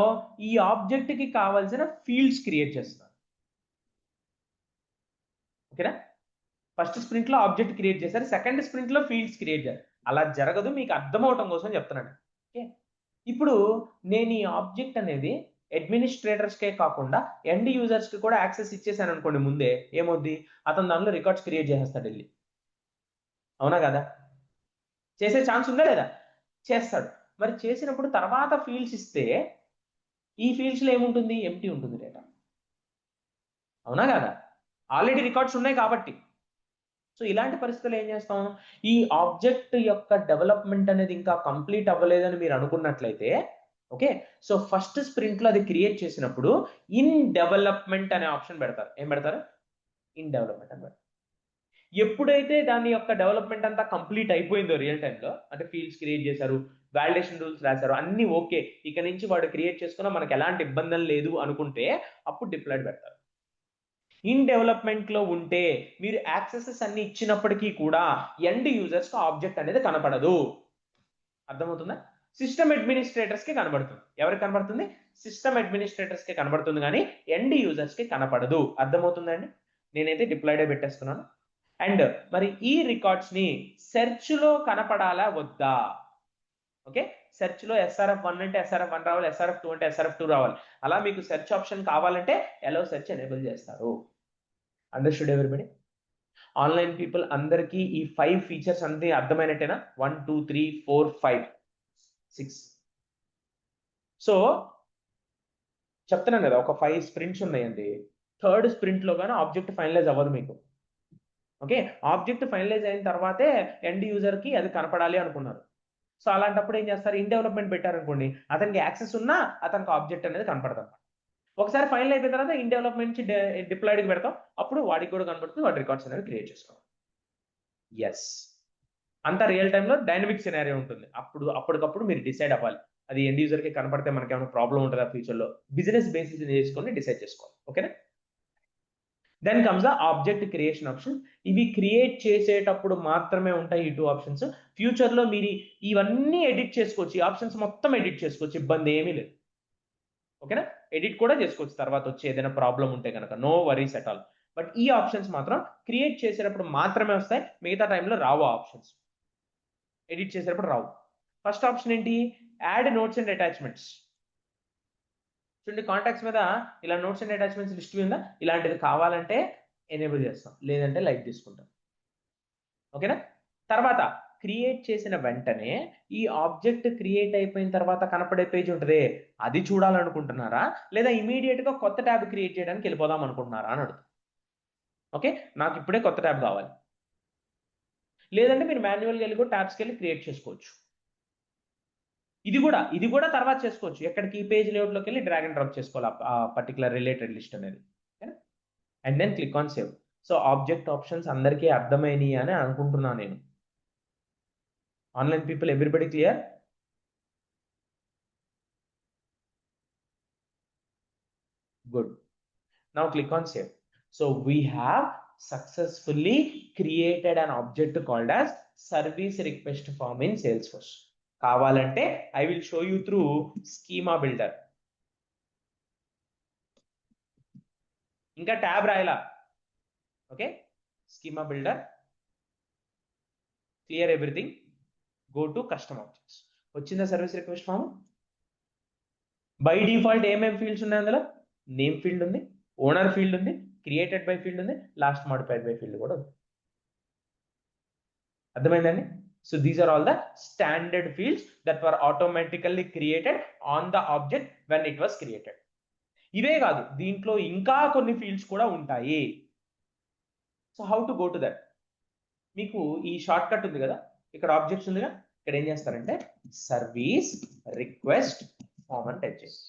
ఈ ఆబ్జెక్ట్ కి కావాల్సిన ఫీల్డ్స్ క్రియేట్ చేస్తున్నారు. ఓకేనా? ఫస్ట్ స్ప్రింట్ లో ఆబ్జెక్ట్ క్రియేట్ చేశారు, సెకండ్ స్ప్రింట్ లో ఫీల్డ్స్ క్రియేట్ చేశారు. అలా జరగదు, మీకు అర్థం అవటం కోసం చెప్తున్నాను. ఓకే, ఇప్పుడు నేను ఈ ఆబ్జెక్ట్ అనేది అడ్మినిస్ట్రేటర్స్కే కాకుండా ఎండ్ యూజర్స్ కి కూడా యాక్సెస్ ఇచ్చేసాను అనుకోండి ముందే, ఏమవుద్ది? అతను దానిలో రికార్డ్స్ క్రియేట్ చేసేస్తాడు వెళ్ళి. అవునా కదా? చేసే ఛాన్స్ ఉందా లేదా? చేస్తాడు. మరి చేసినప్పుడు తర్వాత ఫీల్డ్స్ ఇస్తే ఈ ఫీల్డ్స్లో ఏముంటుంది, ఎంటీ ఉంటుంది డేటా. అవునా కదా, ఆల్రెడీ రికార్డ్స్ ఉన్నాయి కాబట్టి. సో ఇలాంటి పరిస్థితులు ఏం చేస్తాం, ఈ ఆబ్జెక్ట్ యొక్క డెవలప్మెంట్ అనేది ఇంకా కంప్లీట్ అవ్వలేదని మీరు అనుకున్నట్లయితే, ఓకే, సో ఫస్ట్ స్ప్రింట్లో అది క్రియేట్ చేసినప్పుడు ఇన్ డెవలప్మెంట్ అనే ఆప్షన్ పెడతారు. ఏం పెడతారు, ఇన్ డెవలప్మెంట్ అని పెడతారు. ఎప్పుడైతే దాని యొక్క డెవలప్మెంట్ అంతా కంప్లీట్ అయిపోయిందో రియల్ టైంలో, అంటే ఫీల్డ్స్ క్రియేట్ చేశారు, వాలిడేషన్ రూల్స్ రాశారు, అన్ని ఓకే, ఇక నుంచి వాడు క్రియేట్ చేసుకున్నా మనకి ఎలాంటి ఇబ్బందులు లేదు అనుకుంటే అప్పుడు డిప్లాయిడ్ పెడతారు. ఇన్ డెవలప్మెంట్ లో ఉంటే మీరు యాక్సెసెస్ అన్ని ఇచ్చినప్పటికీ కూడా ఎండ్ యూజర్స్ కి ఆబ్జెక్ట్ అనేది కనపడదు. అర్థమవుతుందా, సిస్టమ్ అడ్మినిస్ట్రేటర్స్ కి కనబడుతుంది. ఎవరికి కనబడుతుంది, సిస్టమ్ అడ్మినిస్ట్రేటర్స్ కి కనబడుతుంది, కానీ ఎండ్ యూజర్స్ కి కనపడదు. అర్థమవుతుందండి, నేనైతే డిప్లాయిడ్ పెట్టేస్తున్నాను. అండ్ మరి ఈ రికార్డ్స్ ని సెర్చ్ లో కనపడాలా వద్దా, ఓకే, సెర్చ్ లో SRF1 అంటే SRF1 రావాలి, SRF2 అంటే SRF2 రావాలి. అలా మీకు సెర్చ్ ఆప్షన్ కావాలంటే అలౌ సెర్చ్ ఎనేబుల్ చేస్తారు. అండర్స్టూడ్ ఎవ్రీబడి, ఆన్లైన్ పీపుల్ అందరికీ ఈ 5 ఫీచర్స్ అన్ని అర్థమైనట్టేనా, 1 2 3 4 5 6. సో చెప్తున్నాను కదా, ఒక 5 స్ప్రింట్స్ ఉన్నాయండి. థర్డ్ స్ప్రింట్ లో కానీ ఆబ్జెక్ట్ ఫైనలైజ్ అవ్వదు మీకు. ఓకే, ఆబ్జెక్ట్ ఫైనలైజ్ అయిన తర్వాతే ఎండ్ యూజర్ కి అది కనపడాలి అనుకున్నారు. సో అలాంటప్పుడు ఏం చేస్తారు, ఇన్ డెవలప్మెంట్ పెట్టారనుకోండి, అతనికి యాక్సెస్ ఉన్నా అతనికి ఆబ్జెక్ట్ అనేది కనపడతాం. ఒకసారి ఫైనల్ అయిపోయిన తర్వాత ఇన్ డెవలప్మెంట్ నుంచి డిప్లాయిడ్కి పెడతాం, అప్పుడు వాడికి కూడా కనపడుతుంది, వాడి రికార్డ్స్ అనేవి క్రియేట్ చేసుకోవాలి. ఎస్, అంతా రియల్ టైంలో డైనమిక్ సినారియో ఉంటుంది. అప్పటికప్పుడు మీరు డిసైడ్ అవ్వాలి, అది ఎండ్ యూజర్కి కనపడితే మనకి ఏమైనా ప్రాబ్లం ఉంటుందా ఫ్యూచర్లో, బిజినెస్ బేసిస్ చేసుకొని డిసైడ్ చేసుకోవాలి. ఓకేనా, then comes the object creation option. ఇవి క్రియేట్ చేసేటప్పుడు మాత్రమే ఉంటాయి ఈ 2 ఆప్షన్స్. ఫ్యూచర్లో మీరు ఇవన్నీ ఎడిట్ చేసుకోవచ్చు, ఈ ఆప్షన్స్ మొత్తం ఎడిట్ చేసుకోవచ్చు, ఇబ్బంది ఏమీ లేదు. ఓకేనా, ఎడిట్ కూడా చేసుకోవచ్చు తర్వాత వచ్చి ఏదైనా ప్రాబ్లం ఉంటే కనుక, no worries at all. But ఈ ఆప్షన్స్ మాత్రం క్రియేట్ చేసేటప్పుడు మాత్రమే వస్తాయి, మిగతా టైంలో రావు ఆప్షన్స్, ఎడిట్ చేసేటప్పుడు రావు. ఫస్ట్ ఆప్షన్ ఏంటి, యాడ్ నోట్స్ అండ్ అటాచ్మెంట్స్. చూడండి, కాంటాక్ట్స్ మీద ఇలా నోట్స్ అండ్ అటాచ్మెంట్స్ లిస్ట్ ఉందా, ఇలాంటిది కావాలంటే ఎనేబుల్ చేస్తాం, లేదంటే లైక్ తీసుకుంటాం. ఓకేనా, తర్వాత క్రియేట్ చేసిన వెంటనే ఈ ఆబ్జెక్ట్ క్రియేట్ అయిపోయిన తర్వాత కనపడే పేజ్ ఉంటుంది, అది చూడాలనుకుంటున్నారా, లేదా ఇమీడియట్ గా కొత్త ట్యాబ్ క్రియేట్ చేయడానికి వెళ్ళిపోదాం అనుకుంటున్నారా అని అడుగుతుంది. ఓకే, నాకు ఇప్పుడే కొత్త ట్యాబ్ కావాలి, లేదంటే మీరు మాన్యువల్గా వెళ్ళి కూడా ట్యాబ్స్కి వెళ్ళి క్రియేట్ చేసుకోవచ్చు. ఇది కూడా తర్వాత చేసుకోవచ్చు, ఎక్కడికి పేజ్ లేఅవుట్లోకి వెళ్ళి డ్రాగ్ అండ్ డ్రాప్ చేసుకోవాలి ఆ పర్టికులర్ రిలేటెడ్ లిస్ట్ అనేది. And then click on save. So object options అందరికీ అర్థమైనవి అని అనుకుంటున్నాను నేను. Online people, everybody clear? Good. Now click on save. So we have successfully created an object called as service request form in Salesforce. కావాలంటే I will show you through schema builder. ఇంకా tab రాయాలా, okay, schema builder, clear everything, go to custom objects. వచ్చిందా service request form? By default ఏమేమి fields ఉన్నాయి అందులో, name field ఉంది, owner field ఉంది, created by field ఉంది, లాస్ట్ మోడిఫైడ్ బై ఫీల్డ్ కూడా ఉంది. అర్థమైందండి, so these are all the standard fields that were automatically created on the object when it was created. ఇవే కాదు, దీంట్లో ఇంకా కొన్ని ఫీల్డ్స్ కూడా ఉంటాయి. So how to go to that, మీకు ఈ షార్ట్ కట్ ఉంది కదా, ఇక్కడ ఆబ్జెక్ట్స్ ఉందిగా, ఇక్కడ ఏం చేస్తారంటే సర్వీస్ రిక్వెస్ట్ ఫామ్ అని టైప్ చేసి,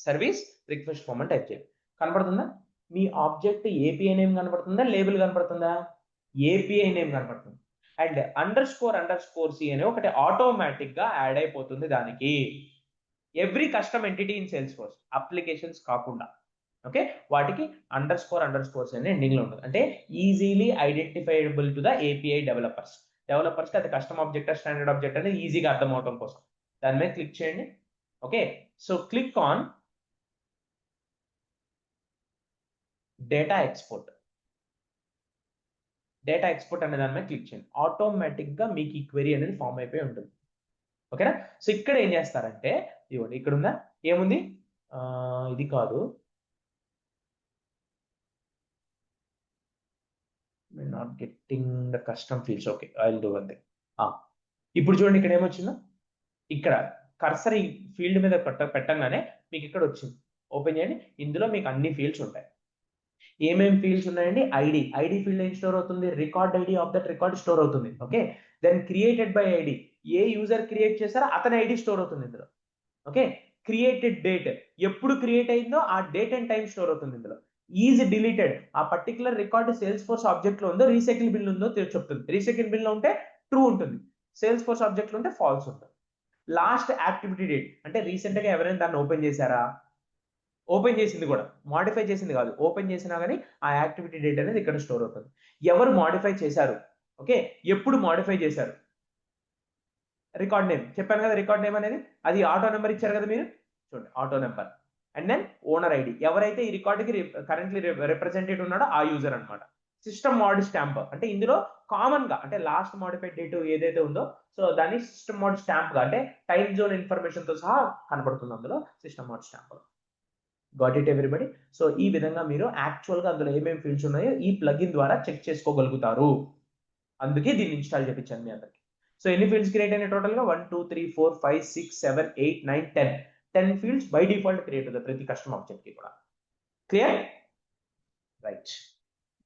సర్వీస్ రిక్వెస్ట్ ఫామ్ అని టైప్ చేయండి. కనపడుతుందా మీ ఆబ్జెక్ట్, ఏపీఐ నేమ్ కనపడుతుందా, లేబుల్ కనపడుతుందా, ఏపీఐ నేమ్ కనపడుతుంది. అండ్ __C అనే ఒకటి ఆటోమేటిక్ గా యాడ్ అయిపోతుంది దానికి, every custom entity in Salesforce, applications కాకుండా. ఓకే, వాటికి __C అనే ఎండింగ్ లో ఉంటుంది, అంటే easily identifiable to the API developers. కి అది కస్టమ్ ఆబ్జెక్ట్, స్టాండర్డ్ ఆబ్జెక్ట్ అనేది ఈజీగా అర్థం అవడం కోసం దాని మీద క్లిక్ చేయండి. Okay, so click on data export. Data export అనే దాని మీద క్లిక్ చేయండి, ఆటోమేటిక్ గా మీకు ఈ క్వెరీ అనేది ఫామ్ అయిపోయి ఉంటుంది. ఓకేనా, సో ఇక్కడ ఏం చేస్తారంటే, ఇవ్వండి ఇక్కడ ఉందా, ఏముంది, ఇది కాదు, not getting the custom fields. Okay, I will do one thing. ఇప్పుడు చూడండి ఇక్కడ ఏమొచ్చిందో, ఇక్కడ కర్సర్ ఈ ఫీల్డ్ మీద పెట్టంగానే మీకు ఇక్కడ వచ్చింది. ఓపెన్ చేయండి, ఇందులో మీకు అన్ని ఫీల్డ్స్ ఉంటాయి. ఏమేమి ఫీల్డ్స్ ఉన్నాయండి? ఐడి ఫీల్డ్ ఏం స్టోర్ అవుతుంది? Record ID of that record store అవుతుంది. Okay, then created by ID, ఏ యూజర్ క్రియేట్ చేశారో అతని ఐడి స్టోర్ అవుతుంది ఇందులో. ఓకే, క్రియేటెడ్ డేట్, ఎప్పుడు క్రియేట్ అయిందో ఆ డేట్ అండ్ టైం స్టోర్ అవుతుంది ఇందులో. ఈజ్ డిలీటెడ్, ఆ particular record Salesforce object లో ఉందో రీసైకిల్ బిల్ ఉందో చెప్తుంది. రీసైకిల్ బిల్ లో ఉంటే ట్రూ ఉంటుంది, సేల్స్ ఫోర్స్ ఆబ్జెక్ట్ లో ఉంటే ఫాల్స్ ఉంటుంది. లాస్ట్ యాక్టివిటీ డేట్, అంటే రీసెంట్ గా ఎవరైనా దాన్ని ఓపెన్ చేశారా, ఓపెన్ చేసింది కూడా, మాడిఫై చేసింది కాదు, ఓపెన్ చేసినా కానీ ఆ యాక్టివిటీ డేట్ అనేది ఇక్కడ స్టోర్ అవుతుంది. ఎవరు మాడిఫై చేశారు, ఓకే, ఎప్పుడు మాడిఫై చేశారు, రికార్డ్ నేమ్ చెప్పాను కదా, రికార్డ్ నేమ్ అనేది అది ఆటో నెంబర్ ఇచ్చారు కదా మీరు, చూడండి auto number. And then owner ID, ఎవరైతే ఈ రికార్డుకి కరెంట్లీ రిప్రజెంటేటివ్ ఉన్నాడో ఆ యూజర్ అనమాట. సిస్టమ్ మోడ్ స్టాంప్, అంటే ఇందులో కామన్ గా, అంటే లాస్ట్ మాడిఫైడ్ డేట్ ఏదైతే ఉందో సో దాన్ని సిస్టమ్ మోడ్ స్టాంప్ గా, అంటే టైం జోన్ ఇన్ఫర్మేషన్ తో సహా కనబడుతుంది అందులో system mode stamp. Got it everybody? So ఈ విధంగా మీరు యాక్చువల్ గా అందులో ఏమేమి ఫీల్డ్స్ ఉన్నాయో ఈ ప్లగిన్ ద్వారా చెక్ చేసుకోగలుగుతారు. అందుకే దీన్ని ఇన్స్టాల్ చేయించాను మీ అందరికి. సో ఎన్ని ఫీల్డ్స్ క్రియేట్ అయినాయి టోటల్ గా? 1 2 3 4 5 6 7 8 9 10 ఫీల్డ్స్ బై డిఫాల్ట్ క్రియేట్ అవుతాయి ప్రతి కస్టమ్ ఆబ్జెక్ట్ కి కూడా. Clear? Right,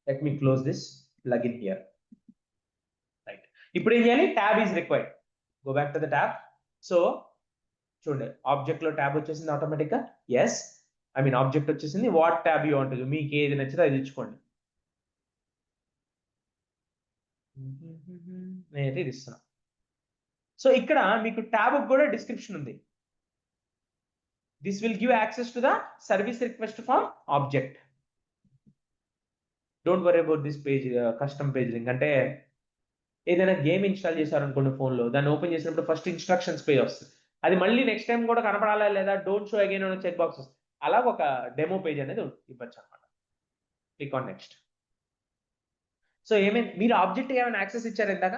let me close this plugin here. Right, ఇప్పుడు ఏం చేయాలి? Tab is required. Go back to the tab. So చూడండి, ఆబ్జెక్ట్ లో ట్యాబ్ వచ్చేసింది ఆటోమేటిక్ గా. ఎస్, ఐ మీన్ ఆబ్జెక్ట్ వచ్చేసింది. వాట్ ట్యాబ్ యూ వాంట్, మీకు ఏది నచ్చితే అది ఇచ్చుకోండి. నేనైతే ఇది ఇస్తున్నా. సో ఇక్కడ మీకు ట్యాబ్ కూడా డిస్క్రిప్షన్ ఉంది. This will give access to the service request for object. Don't worry about this page, custom page link. అంటే ఏదైనా గేమ్ ఇన్స్టాల్ చేశారనుకోండి ఫోన్లో, దాన్ని ఓపెన్ చేసినప్పుడు ఫస్ట్ ఇన్స్ట్రక్షన్స్ పేజ్ వస్తుంది. అది మళ్ళీ నెక్స్ట్ టైం కూడా కనపడాలా లేదా, డోంట్ షో అగైన్ అనే చెక్ బాక్స్ వస్తుంది. అలా ఒక డెమో పేజ్ అనేది ఇవ్వచ్చు అనమాట. Click on next. సో ఏమైంది, మీరు ఆబ్జెక్ట్ ఏమైనా యాక్సెస్ ఇచ్చారు ఇందాక?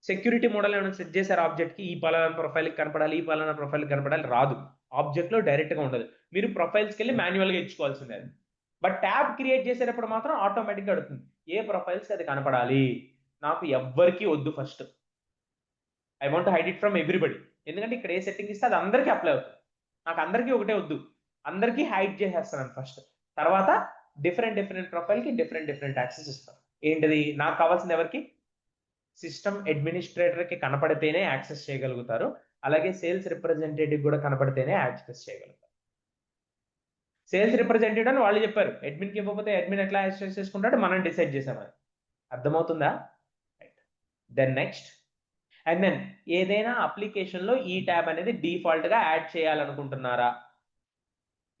సెక్యూరిటీ మోడల్ ఏమైనా సెట్ చేశారు ఆబ్జెక్ట్ కి, ఈ పలానా ప్రొఫైల్ కనపడాలి, ఈ పలానా ప్రొఫైల్ కనపడాలి? రాదు, ఆబ్జెక్ట్ లో డైరెక్ట్ గా ఉండదు. మీరు ప్రొఫైల్స్కి వెళ్ళి మాన్యువల్ గా ఇచ్చుకోవాల్సిందే అది. బట్ ట్యాబ్ క్రియేట్ చేసేటప్పుడు మాత్రం ఆటోమేటిక్ గా అడుగుతుంది ఏ ప్రొఫైల్స్ అది కనపడాలి. నాకు ఎవ్వరికి వద్దు, first I want hide it from everybody. ఎందుకంటే ఇక్కడ ఏ సెట్టింగ్ ఇస్తే అది అందరికీ అప్లై అవుతుంది. నాకు అందరికీ ఒకటే వద్దు, అందరికీ హైడ్ చేసేస్తాను ఫస్ట్. తర్వాత డిఫరెంట్ ప్రొఫైల్ కి డిఫరెంట్ యాక్సెస్ ఇస్తాను. ఏంటిది నాకు కావాల్సింది? ఎవరికి? సిస్టమ్ అడ్మినిస్ట్రేటర్ కి కనపడితేనే యాక్సెస్ చేయగలుగుతారు. అలాగే సేల్స్ రిప్రజెంటేటివ్ కూడా కనపడితేనే యాక్సెస్ చేయగలుగుతారు. సేల్స్ రిప్రజెంటేటివ్ అని వాళ్ళు చెప్పారు, అడ్మిన్ కి ఇవ్వకపోతే అడ్మిన్ ఎట్లా యాక్సెస్ చేసుకుంటాడు, మనం డిసైడ్ చేసామని. అర్థమవుతుందా? Right, then next. And then ఏదైనా అప్లికేషన్ లో ఈ ట్యాబ్ అనేది డిఫాల్ట్ గా యాడ్ చేయాలనుకుంటున్నారా?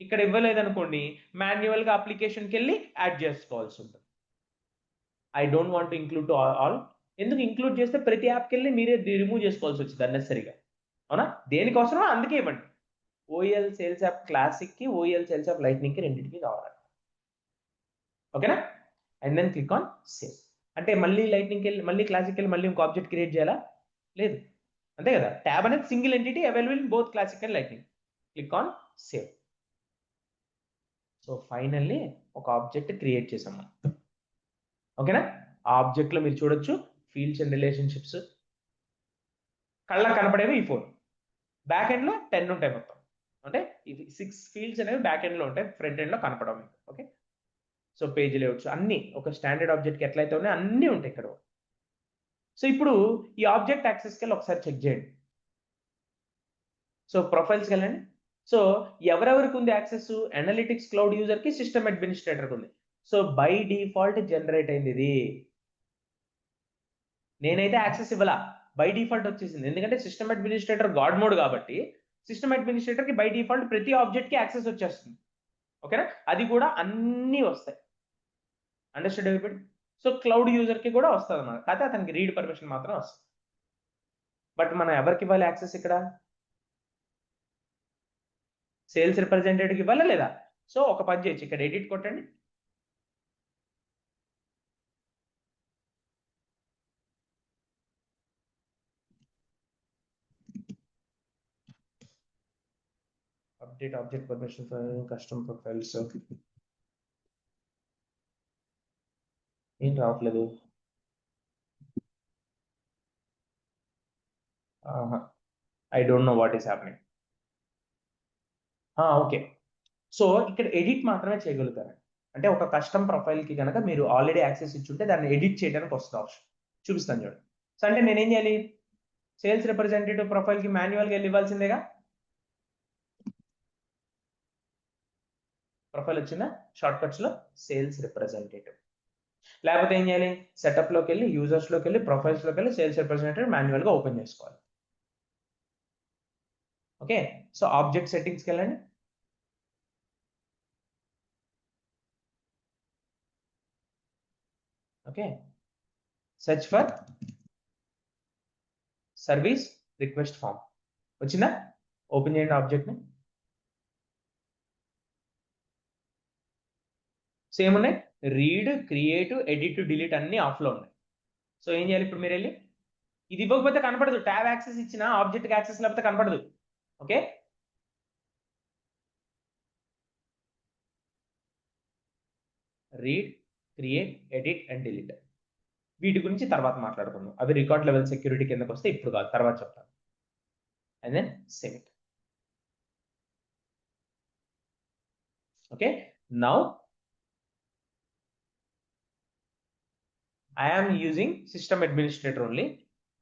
ఇక్కడ ఇవ్వలేదనుకోండి, మాన్యువల్ గా అప్లికేషన్కి వెళ్ళి యాడ్ చేసుకోవాల్సి ఉంటుంది. I don't want to include to all. ఎందుకు ఇంక్లూడ్ చేస్తే ప్రతి యాప్కి వెళ్ళి మీరే రిమూవ్ చేసుకోవాల్సి వచ్చింది అన్నెసరిగా. అవునా? దేనికోసమో అందుకే ఇవ్వండి. ఓఎల్ సేల్స్ యాప్ క్లాసిక్ కి, ఓఎల్ సేల్స్ యాప్ లైట్నింగ్ కి రెండింటికి కావాలి. ఓకేనా? And then click on save. అంటే మళ్ళీ లైట్నింగ్కి వెళ్ళి మళ్ళీ క్లాసిక్ వెళ్ళి మళ్ళీ ఇంకో ఆబ్జెక్ట్ క్రియేట్ చేయాలా? లేదు, అంతే కదా. ట్యాబ్ అనేది single entity, available in both classic and lightning. Click on save. So finally ఒక ఆబ్జెక్ట్ క్రియేట్ చేసాం మనం. ఓకేనా? ఆ ఆబ్జెక్ట్ లో మీరు చూడొచ్చు ఫీల్డ్స్ అండ్ రిలేషన్షిప్స్. కళ్ళకు కనపడేవి ఈ 4, బ్యాక్ ఎండ్ లో 10 ఉంటాయి మొత్తం. అంటే ఇవి 6 ఫీల్డ్స్ అనేవి బ్యాక్ ఎండ్ లో ఉంటాయి, ఫ్రంట్ ఎండ్ లో కనపడవు మీకు. ఓకే, సో పేజ్ లేఅవుట్స్ అన్ని ఒక స్టాండర్డ్ ఆబ్జెక్ట్ కి ఎట్లయితే ఉన్నాయో అన్ని ఉంటాయి ఇక్కడ. సో ఇప్పుడు ఈ ఆబ్జెక్ట్ యాక్సెస్కి వెళ్ళి ఒకసారి చెక్ చేయండి. సో ప్రొఫైల్స్కి వెళ్ళండి. సో ఎవరెవరికి ఉంది యాక్సెస్? అనలిటిక్స్ క్లౌడ్ యూజర్ కి, సిస్టమ్ అడ్మినిస్ట్రేటర్ ఉంది. సో బై డిఫాల్ట్ జనరేట్ అయింది ఇది. నేనైతే యాక్సెస్ ఇవ్వాల, బై డిఫాల్ట్ వచ్చేసింది. ఎందుకంటే సిస్టమ్ అడ్మినిస్ట్రేటర్ గాడ్ మోడ్ కాబట్టి సిస్టమ్ అడ్మినిస్ట్రేటర్ కి బై డిఫాల్ట్ ప్రతి ఆబ్జెక్ట్ కి యాక్సెస్ వచ్చేస్తుంది. ఓకేనా? అది కూడా అన్నీ వస్తాయి. Understand everybody? So cloud user కి కూడా వస్తుంది అన్నమాట, కాకపోతే అతనికి రీడ్ పర్మిషన్ మాత్రం వస్తుంది. బట్ మనం ఎవరికి ఇవ్వాలి యాక్సెస్ ఇక్కడ? సేల్స్ రిప్రజెంటేటివ్కి ఇవ్వాలా లేదా? సో ఒక పని చేయొచ్చు, ఇక్కడ ఎడిట్ కొట్టండి. Update object permission for custom profiles. ఏం రావట్లేదు. I don't know what is happening. Okay. So ఇక్కడ ఎడిట్ మాత్రమే చేయగలుగుతారు. అంటే ఒక కస్టమ్ ప్రొఫైల్కి కనుక మీరు ఆల్రెడీ యాక్సెస్ ఇచ్చుంటే దాన్ని ఎడిట్ చేయడానికి వస్తుంది ఆప్షన్. చూపిస్తాను చూడండి. సో అంటే నేనేం చేయాలి, సేల్స్ రిప్రజెంటేటివ్ ప్రొఫైల్కి మాన్యువల్గా వెళ్ళి ఇవ్వాల్సిందేగా. ప్రొఫైల్ వచ్చిందా, షార్ట్ కట్స్లో సేల్స్ రిప్రజెంటేటివ్. లేకపోతే ఏం చేయాలి, సెటప్లోకి వెళ్ళి యూజర్స్లోకి వెళ్ళి ప్రొఫైల్స్లోకి వెళ్ళి సేల్స్ రిప్రజెంటేటివ్ మాన్యువల్గా ఓపెన్ చేసుకోవాలి. ఓకే. సో ఆబ్జెక్ట్ సెట్టింగ్స్కి వెళ్ళండి. Okay, search for service request form వచ్చిందా, ఓపెన్ చేయండి ఆబ్జెక్ట్ని. సేమ్ ఉన్నాయి, రీడ్, క్రియేట్, ఎడిట్, డిలీట్ అన్ని ఆఫ్లో ఉన్నాయి. సో ఏం చేయాలి ఇప్పుడు మీరు వెళ్ళి, ఇది ఇవ్వకపోతే కనపడదు, ట్యాబ్ యాక్సెస్ ఇచ్చిన ఆబ్జెక్ట్కి యాక్సెస్ లేకపోతే కనపడదు. Okay, read, create, edit and delete, వీటి గురించి తర్వాత మాట్లాడుకుందాం. అవి రికార్డ్ లెవెల్ సెక్యూరిటీ కిందకి వస్తే ఇప్పుడు కాదు, తర్వాత చెప్తాను. And then save it. Okay, now I am using system administrator only.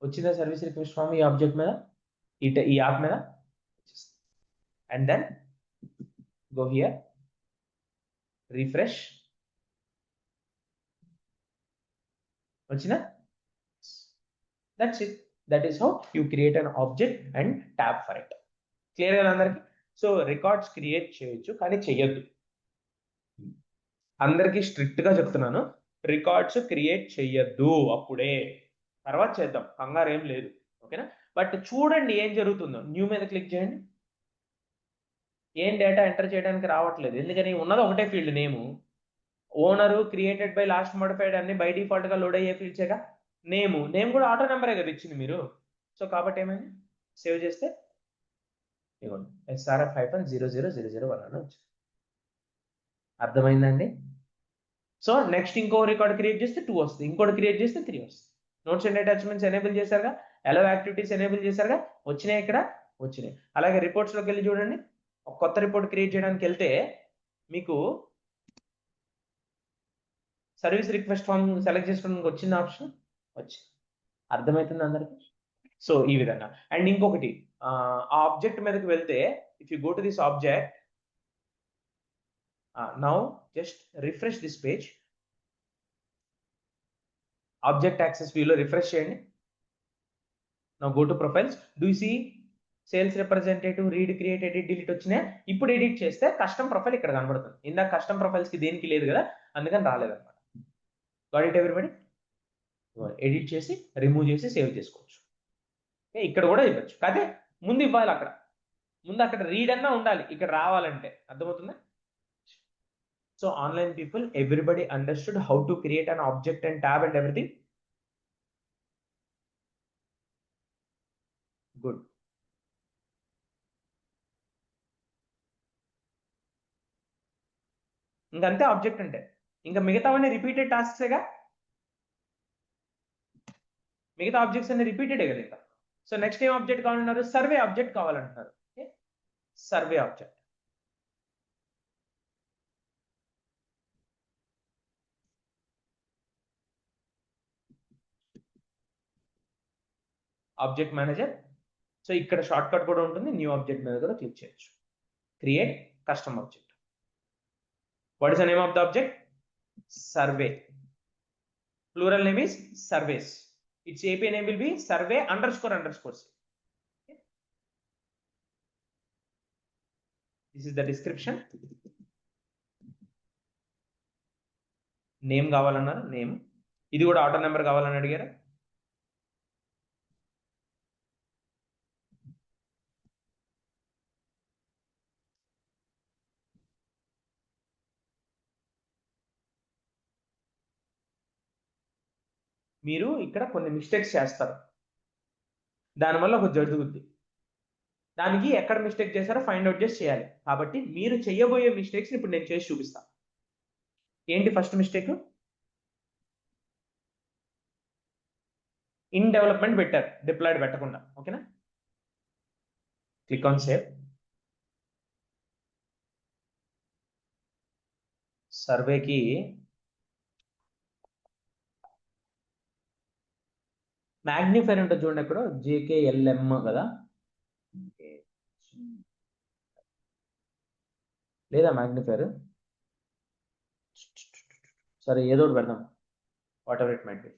వచ్చిందా సర్వీస్ రిక్వెస్ట్ ఫామ్ ఈ ఆబ్జెక్ట్ మీద, ఈ యాప్ మీద. And then go here, refresh. వచ్చిందా, that's it. That is how you create an object and tab for it. Clear కదా అందరికి. So records create చేయొచ్చు కానీ చెయ్యొద్దు. అందరికి స్ట్రిక్ట్ గా చెప్తున్నాను, రికార్డ్స్ క్రియేట్ చెయ్యొద్దు అప్పుడే, తర్వాత చేద్దాం, కంగారు ఏం లేదు. ఓకేనా. బట్ చూడండి ఏం జరుగుతుందో. న్యూ మీద క్లిక్ చేయండి. ఏం డేటా ఎంటర్ చేయడానికి రావట్లేదు, ఎందుకని ఉన్నది ఒకటే field name. Owner, created by, last modified అన్ని బై డిఫాల్ట్ గా లోడ్ అయ్యే ఫీల్డ్సేగా. నేమ్ కూడా ఆటో నెంబరే కదా ఇచ్చింది మీరు. సో కాబట్టి ఏమైంది, సేవ్ చేస్తే ఇవ్వండి, SRF-00001 అని వచ్చింది. అర్థమైందండి. సో నెక్స్ట్ ఇంకో రికార్డ్ క్రియేట్ చేస్తే 2 వస్తుంది, ఇంకోటి క్రియేట్ చేస్తే 3 వస్తుంది. నోట్స్ అండ్ అటాచ్మెంట్స్ ఎనేబుల్ చేశారుగా, అలౌ యాక్టివిటీస్ ఎనేబుల్ చేశారుగా, వచ్చినాయి ఇక్కడ, వచ్చినాయి. అలాగే రిపోర్ట్స్లోకి వెళ్ళి చూడండి, ఒక కొత్త రిపోర్ట్ క్రియేట్ చేయడానికి వెళ్తే మీకు సర్వీస్ రిక్వెస్ట్ ఫామ్ సెలెక్ట్ చేసుకోవడానికి వచ్చిన ఆప్షన్ వచ్చింది. అర్థమవుతుంది అందరికి. సో ఈ విధంగా. అండ్ ఇంకొకటి, ఆ ఆబ్జెక్ట్ మీదకి వెళ్తే, if you go to this object, now just refresh this page. Object access వ్యూలో రిఫ్రెష్ చేయండి. Now go to profiles. Do you see sales representative, read, create, edit, delete వచ్చినాయి. ఇప్పుడు ఎడిట్ చేస్తే కస్టమ్ ప్రొఫైల్ ఇక్కడ కనబడుతుంది. ఇందాక కస్టమ్ ప్రొఫైల్స్ కి దేనికి లేదు కదా, అందుకని రాలేదన్నమాట. Got it everybody. ఎడిట్ చేసి రిమూవ్ చేసి సేవ్ చేసుకోవచ్చు. ఇక్కడ కూడా ఇవ్వచ్చు, కాదే ముందు ఇవ్వాలి అక్కడ, ముందు అక్కడ రీడ్ అన్నా ఉండాలి ఇక్కడ రావాలంటే. అర్థమవుతుందా. So online people, everybody understood how to create an object and tab and everything. Good. ఇంకంతే ఆబ్జెక్ట్ అంటే, ఇంకా మిగతావన్నీ రిపీటెడ్ టాస్క్సేగా. మిగతా ఆబ్జెక్ట్స్ అన్ని రిపీటెడే కదా ఇంకా. సో నెక్స్ట్ ఏం ఆబ్జెక్ట్ కావాలన్నారు, సర్వే ఆబ్జెక్ట్ కావాలంటున్నారు. Survey object. Object manager. So ఇక్కడ షార్ట్ కట్ కూడా ఉంటుంది, న్యూ ఆబ్జెక్ట్ మీద కూడా క్లిక్ చేయొచ్చు. Create custom object. What is the name of the object, survey. Plural name is surveys. Its API name will be survey underscore underscore. This is the description. Name కావాలన్నారు, name. ఇది కూడా auto number కావాలని అడిగారు. మీరు ఇక్కడ కొన్ని mistakes చేస్తారు, దానివల్ల ఒక జరుగుద్ది. దానికి ఎక్కడ మిస్టేక్ చేశారో ఫైండ్ అవుట్ చేసి చేయాలి. కాబట్టి మీరు చేయబోయే మిస్టేక్స్ ఇప్పుడు నేను చేసి చూపిస్తాను. ఏంటి ఫస్ట్ మిస్టేక్, ఇన్ డెవలప్మెంట్ పెట్టారు, డిప్లాయిడ్ పెట్టకుండా. ఓకేనా, క్లిక్ ఆన్ సేవ్. సర్వేకి మ్యాగ్నిఫైర్ ఉంటుంది చూడండి, అక్కడ జేకేఎల్ఎం కదా, లేదా మ్యాగ్నిఫైర్, సరే ఏదో ఒకటి పెడదాం, what ever it might be.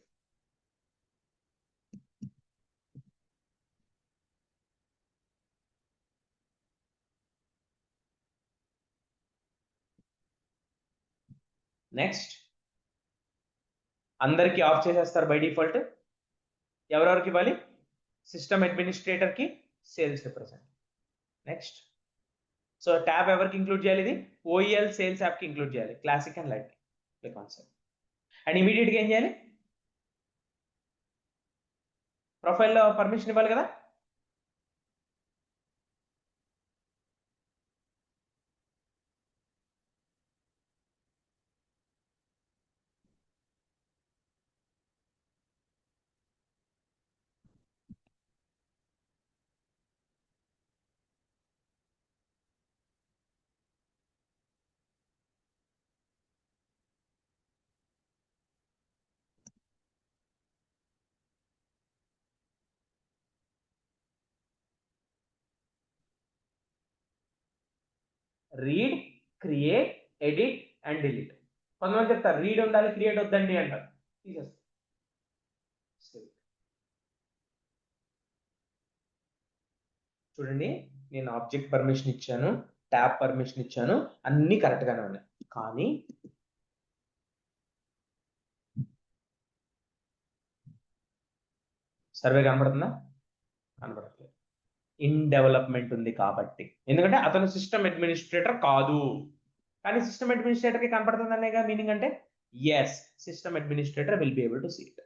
Next, అందరికి ఆఫ్ చేసేస్తారు బై డిఫాల్ట్. ఎవరెవరికి ఇవ్వాలి? సిస్టమ్ అడ్మినిస్ట్రేటర్ కి, sales represent. Next, so tab ఎవరికి ఇంక్లూడ్ చేయాలి? ఇది ఓఈఎల్ సేల్స్ యాప్ కి ఇంక్లూడ్ చేయాలి, classic and light. Click on save. And immediate గా ఏం చేయాలి? ప్రొఫైల్లో పర్మిషన్ ఇవ్వాలి కదా. Read, create, edit and delete. కొంతమంది చెప్తారు రీడ్ ఉండాలి, క్రియేట్ వద్దండి అంటారు. తీసేస్తారు. చూడండి, నేను ఆబ్జెక్ట్ పర్మిషన్ ఇచ్చాను, ట్యాబ్ పర్మిషన్ ఇచ్చాను, అన్ని కరెక్ట్ గానే ఉన్నాయి. కానీ సర్వే కనబడుతుందా? కనబడట్లేదు. ఇన్ డెవలప్మెంట్ ఉంది కాబట్టి, ఎందుకంటే అతను సిస్టమ్ అడ్మినిస్ట్రేటర్ కాదు. కానీ సిస్టమ్ అడ్మినిస్ట్రేటర్ కి కనపడుతుంది అనేగా మీనింగ్, అంటే yes, system administrator will be able to see it.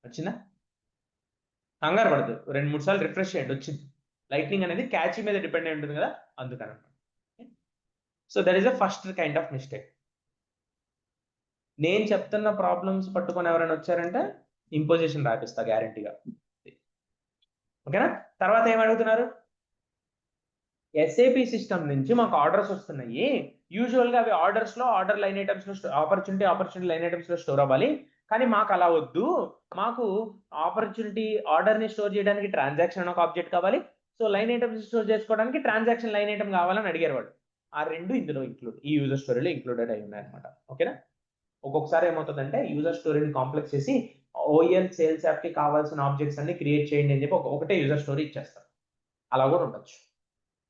వచ్చిందా? కంగారు పడదు, 2-3 సార్లు రిఫ్రెష్ చేయండి, వచ్చింది. లైట్నింగ్ అనేది క్యాచ్ మీద డిపెండ్ అయి ఉంటుంది కదా, అందుకని. So that is the first kind of mistake. నేను చెప్తున్న ప్రాబ్లమ్స్ పట్టుకొని ఎవరైనా వచ్చారంటే ఇంపోజిషన్ రాపిస్తా గ్యారంటీగా. ఓకేనా? తర్వాత ఏం అడుగుతున్నారు? ఎస్ఏపి సిస్టమ్ నుంచి మాకు ఆర్డర్స్ వస్తున్నాయి, యూజువల్ గా అవి ఆర్డర్ లైన్ ఐటమ్స్ లో, ఆపర్చునిటీ లైన్ ఐటమ్స్ లో స్టోర్ అవ్వాలి. కానీ మాకు అలా వద్దు, మాకు ఆపర్చునిటీ ఆర్డర్ ని స్టోర్ చేయడానికి ట్రాన్సాక్షన్ ఒక ఆబ్జెక్ట్ కావాలి, సో లైన్ ఐటమ్స్ స్టోర్ చేసుకోవడానికి ట్రాన్సాక్షన్ లైన్ ఐటమ్ కావాలని అడిగారు వాడు. ఆ రెండు ఇందులో ఇంక్లూడ్, ఈ యూజర్ స్టోరీలో ఇంక్లూడెడ్ అయి ఉన్నాయి అనమాట. ఓకేనా? ఒక్కొక్కసారి ఏమవుతుందంటే యూజర్ స్టోరీని కాంప్లెక్స్ చేసి ఓఎల్ సేల్స్ యాప్ కి కావాల్సిన ఆబ్జెక్ట్స్ అన్ని క్రియేట్ చేయండి అని చెప్పి ఒకటే యూజర్ స్టోరీ ఇచ్చేస్తారు. అలా కూడా ఉండొచ్చు.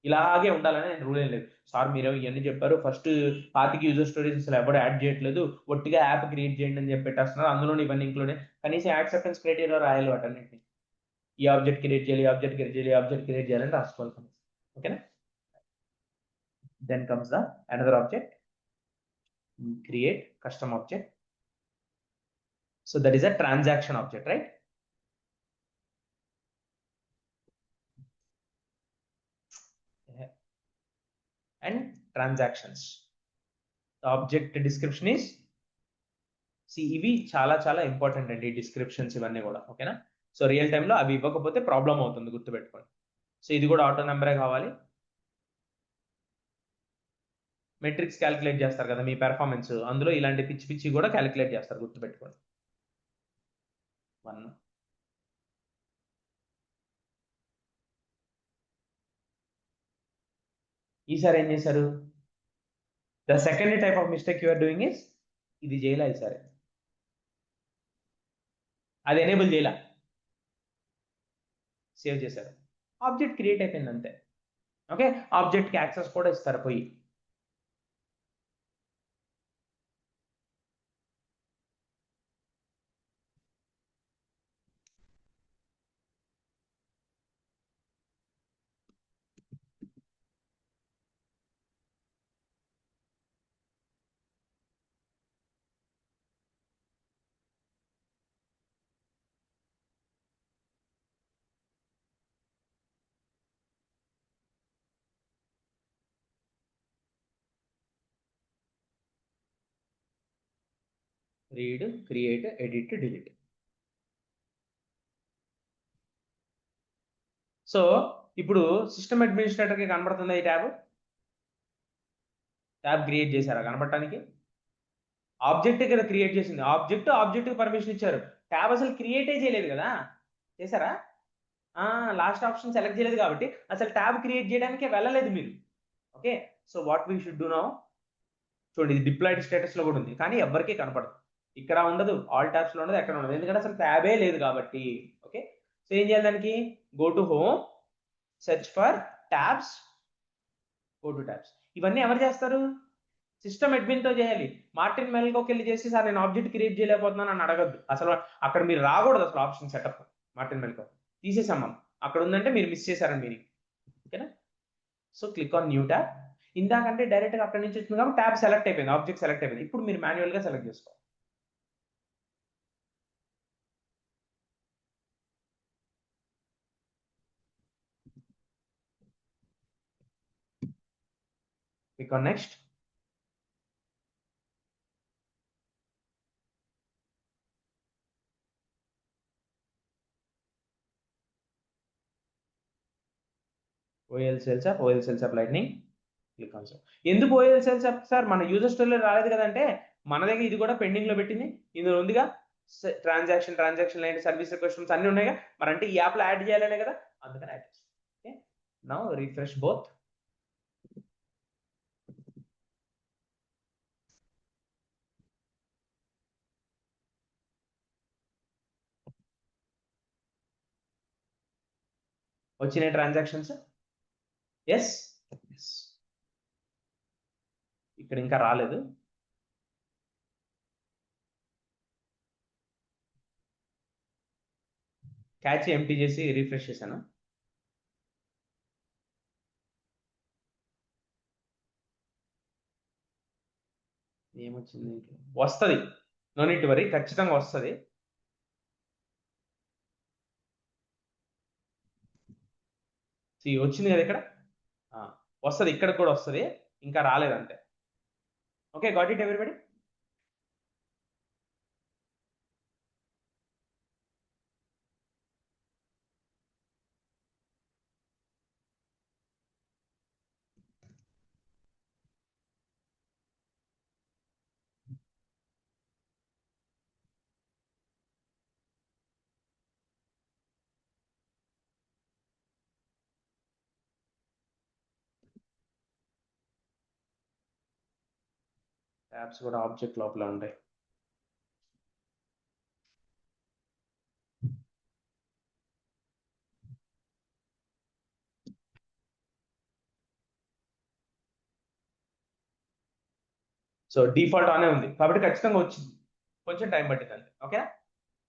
ఇలాగే ఉండాలని నేను రూల్ ఏం లేదు. సార్ మీరు ఇవన్నీ చెప్పారు, ఫస్ట్ పాతికి యూజర్ స్టోరీస్ అసలు ఎవరు యాడ్ చేయట్లేదు, ఒట్టిగా యాప్ క్రియేట్ చేయండి అని చెప్పి పెట్టేస్తున్నారు, అందులో ఇవన్నీ ఇంక్లూడ్. కనీసం యాక్సెప్టెన్స్ క్రైటీరియా రాయాలి వాటన్నిటిని. ఈ ఆబ్జెక్ట్ క్రియేట్ చేయాలి, ఆబ్జెక్ట్ క్రియేట్ చేయాలి, ఆబ్జెక్ట్ క్రియేట్ చేయాలని రాసుకోవాలి. ఓకేనా? Then comes the another object, create custom object. So that is a transaction object, right? And transactions. The object description is, see, ఇవి చాలా చాలా ఇంపార్టెంట్ అండి, డిస్క్రిప్షన్స్ ఇవన్నీ కూడా. ఓకేనా? సో రియల్ టైంలో అవి ఇవ్వకపోతే ప్రాబ్లం అవుతుంది, గుర్తుపెట్టుకోండి. సో ఇది కూడా ఆటో నెంబరే కావాలి. మెట్రిక్స్ క్యాలిక్యులేట్ చేస్తారు కదా మీ పెర్ఫార్మెన్స్, అందులో ఇలాంటి పిచ్చి పిచ్చి కూడా క్యాలిక్యులేట్ చేస్తారు, గుర్తుపెట్టుకోండి. 1. ఈసారి ఏం చేశారు? The second type of mistake you are doing is, ఇది చేయలే ఈసారి, అది ఎనేబుల్ చేయలే, సేవ్ చేశారు, ఆబ్జెక్ట్ క్రియేట్ అయిపోయింది అంతే. ఓకే, ఆబ్జెక్ట్కి యాక్సెస్ కూడా ఇస్తారు పోయి. Read, create, edit, delete. So ఇప్పుడు సిస్టమ్ అడ్మినిస్ట్రేటర్కి కనబడుతుంది ఈ ట్యాబ్ క్రియేట్ చేశారా కనబడటానికి? ఆబ్జెక్ట్ కదా క్రియేట్ చేసింది, ఆబ్జెక్ట్ పర్మిషన్ ఇచ్చారు, ట్యాబ్ అసలు క్రియేటే చేయలేదు కదా, చేశారా? లాస్ట్ ఆప్షన్ సెలెక్ట్ చేయలేదు కాబట్టి అసలు ట్యాబ్ క్రియేట్ చేయడానికే వెళ్ళలేదు మీరు. Okay, so what we should do now, చూడండి ఇది డిప్లాయిడ్ స్టేటస్ లో కూడా ఉంది కానీ ఎవరికీ కనపడదు, ఇక్కడ ఉండదు, ఆల్ ట్యాబ్స్ లో ఉండదు, ఎక్కడ ఉండదు, ఎందుకంటే అసలు ట్యాబే లేదు కాబట్టి. ఓకే, సో ఏం చేయాలి దానికి? Go to home, search for tabs, go to tabs. ఇవన్నీ ఎవరు చేస్తారు? సిస్టమ్ అడ్మిన్ తో చేయాలి. మార్టిన్ మెల్కోకి వెళ్ళి చేసి సార్ నేను ఆబ్జెక్ట్ క్రియేట్ చేయలేకపోతున్నాను అని అడగద్దు అసలు, అక్కడ మీరు రాకూడదు అసలు ఆప్షన్ సెటప్. మార్టిన్ మెల్కో తీసేసాం మనం, అక్కడ ఉందంటే మీరు మిస్ చేశారని మీనింగ్. ఓకేనా? So click on new tab. ఇందాకంటే డైరెక్ట్ గా అక్కడి నుంచి వచ్చింది కాబట్టి ట్యాబ్ సెలెక్ట్ అయిపోయింది, ఆబ్జెక్ట్ సెలెక్ట్ అయిపోయింది. ఇప్పుడు మీరు మాన్యువల్ గా సెలెక్ట్ చేసుకోవాలి. Click on next. OL sales app, OL sales app lightning. Click on sir. ఎందుకు ఓఎల్ సేల్స్ యాప్ సార్? మన యూజర్ స్టోరీలో రాలేదు కదంటే మన దగ్గర ఇది కూడా పెండింగ్ లో పెట్టింది, ఇందులో ఉందిగా ట్రాన్సాక్షన్ లైన్, సర్వీస్ రిక్వెస్ట్స్ అన్ని ఉన్నాయిగా, మరి అంటే ఈ యాప్ లో యాడ్ చేయాలనే కదా, అందుకని యాడ్ చేస్తాం. Okay, now refresh both. వచ్చినాయి ట్రాన్సాక్షన్స్? ఎస్, ఇక్కడ ఇంకా రాలేదు. క్యాచ్ ఎంటీ చేసి రిఫ్రెష్ చేశాను. ఏమొచ్చింది? వస్తుంది, నో నీట్ వరీ, ఖచ్చితంగా వస్తుంది. వచ్చింది కదా ఇక్కడ, వస్తుంది, ఇక్కడ కూడా వస్తుంది, ఇంకా రాలేదంటే. Okay, got it everybody. Tabs కూడా ఆబ్జెక్ట్ లోపల ఉంటాయి. సో డిఫాల్ట్ ఆనే ఉంది కాబట్టి ఖచ్చితంగా వచ్చింది, కొంచెం టైం పట్టింది అంతే. ఓకేనా,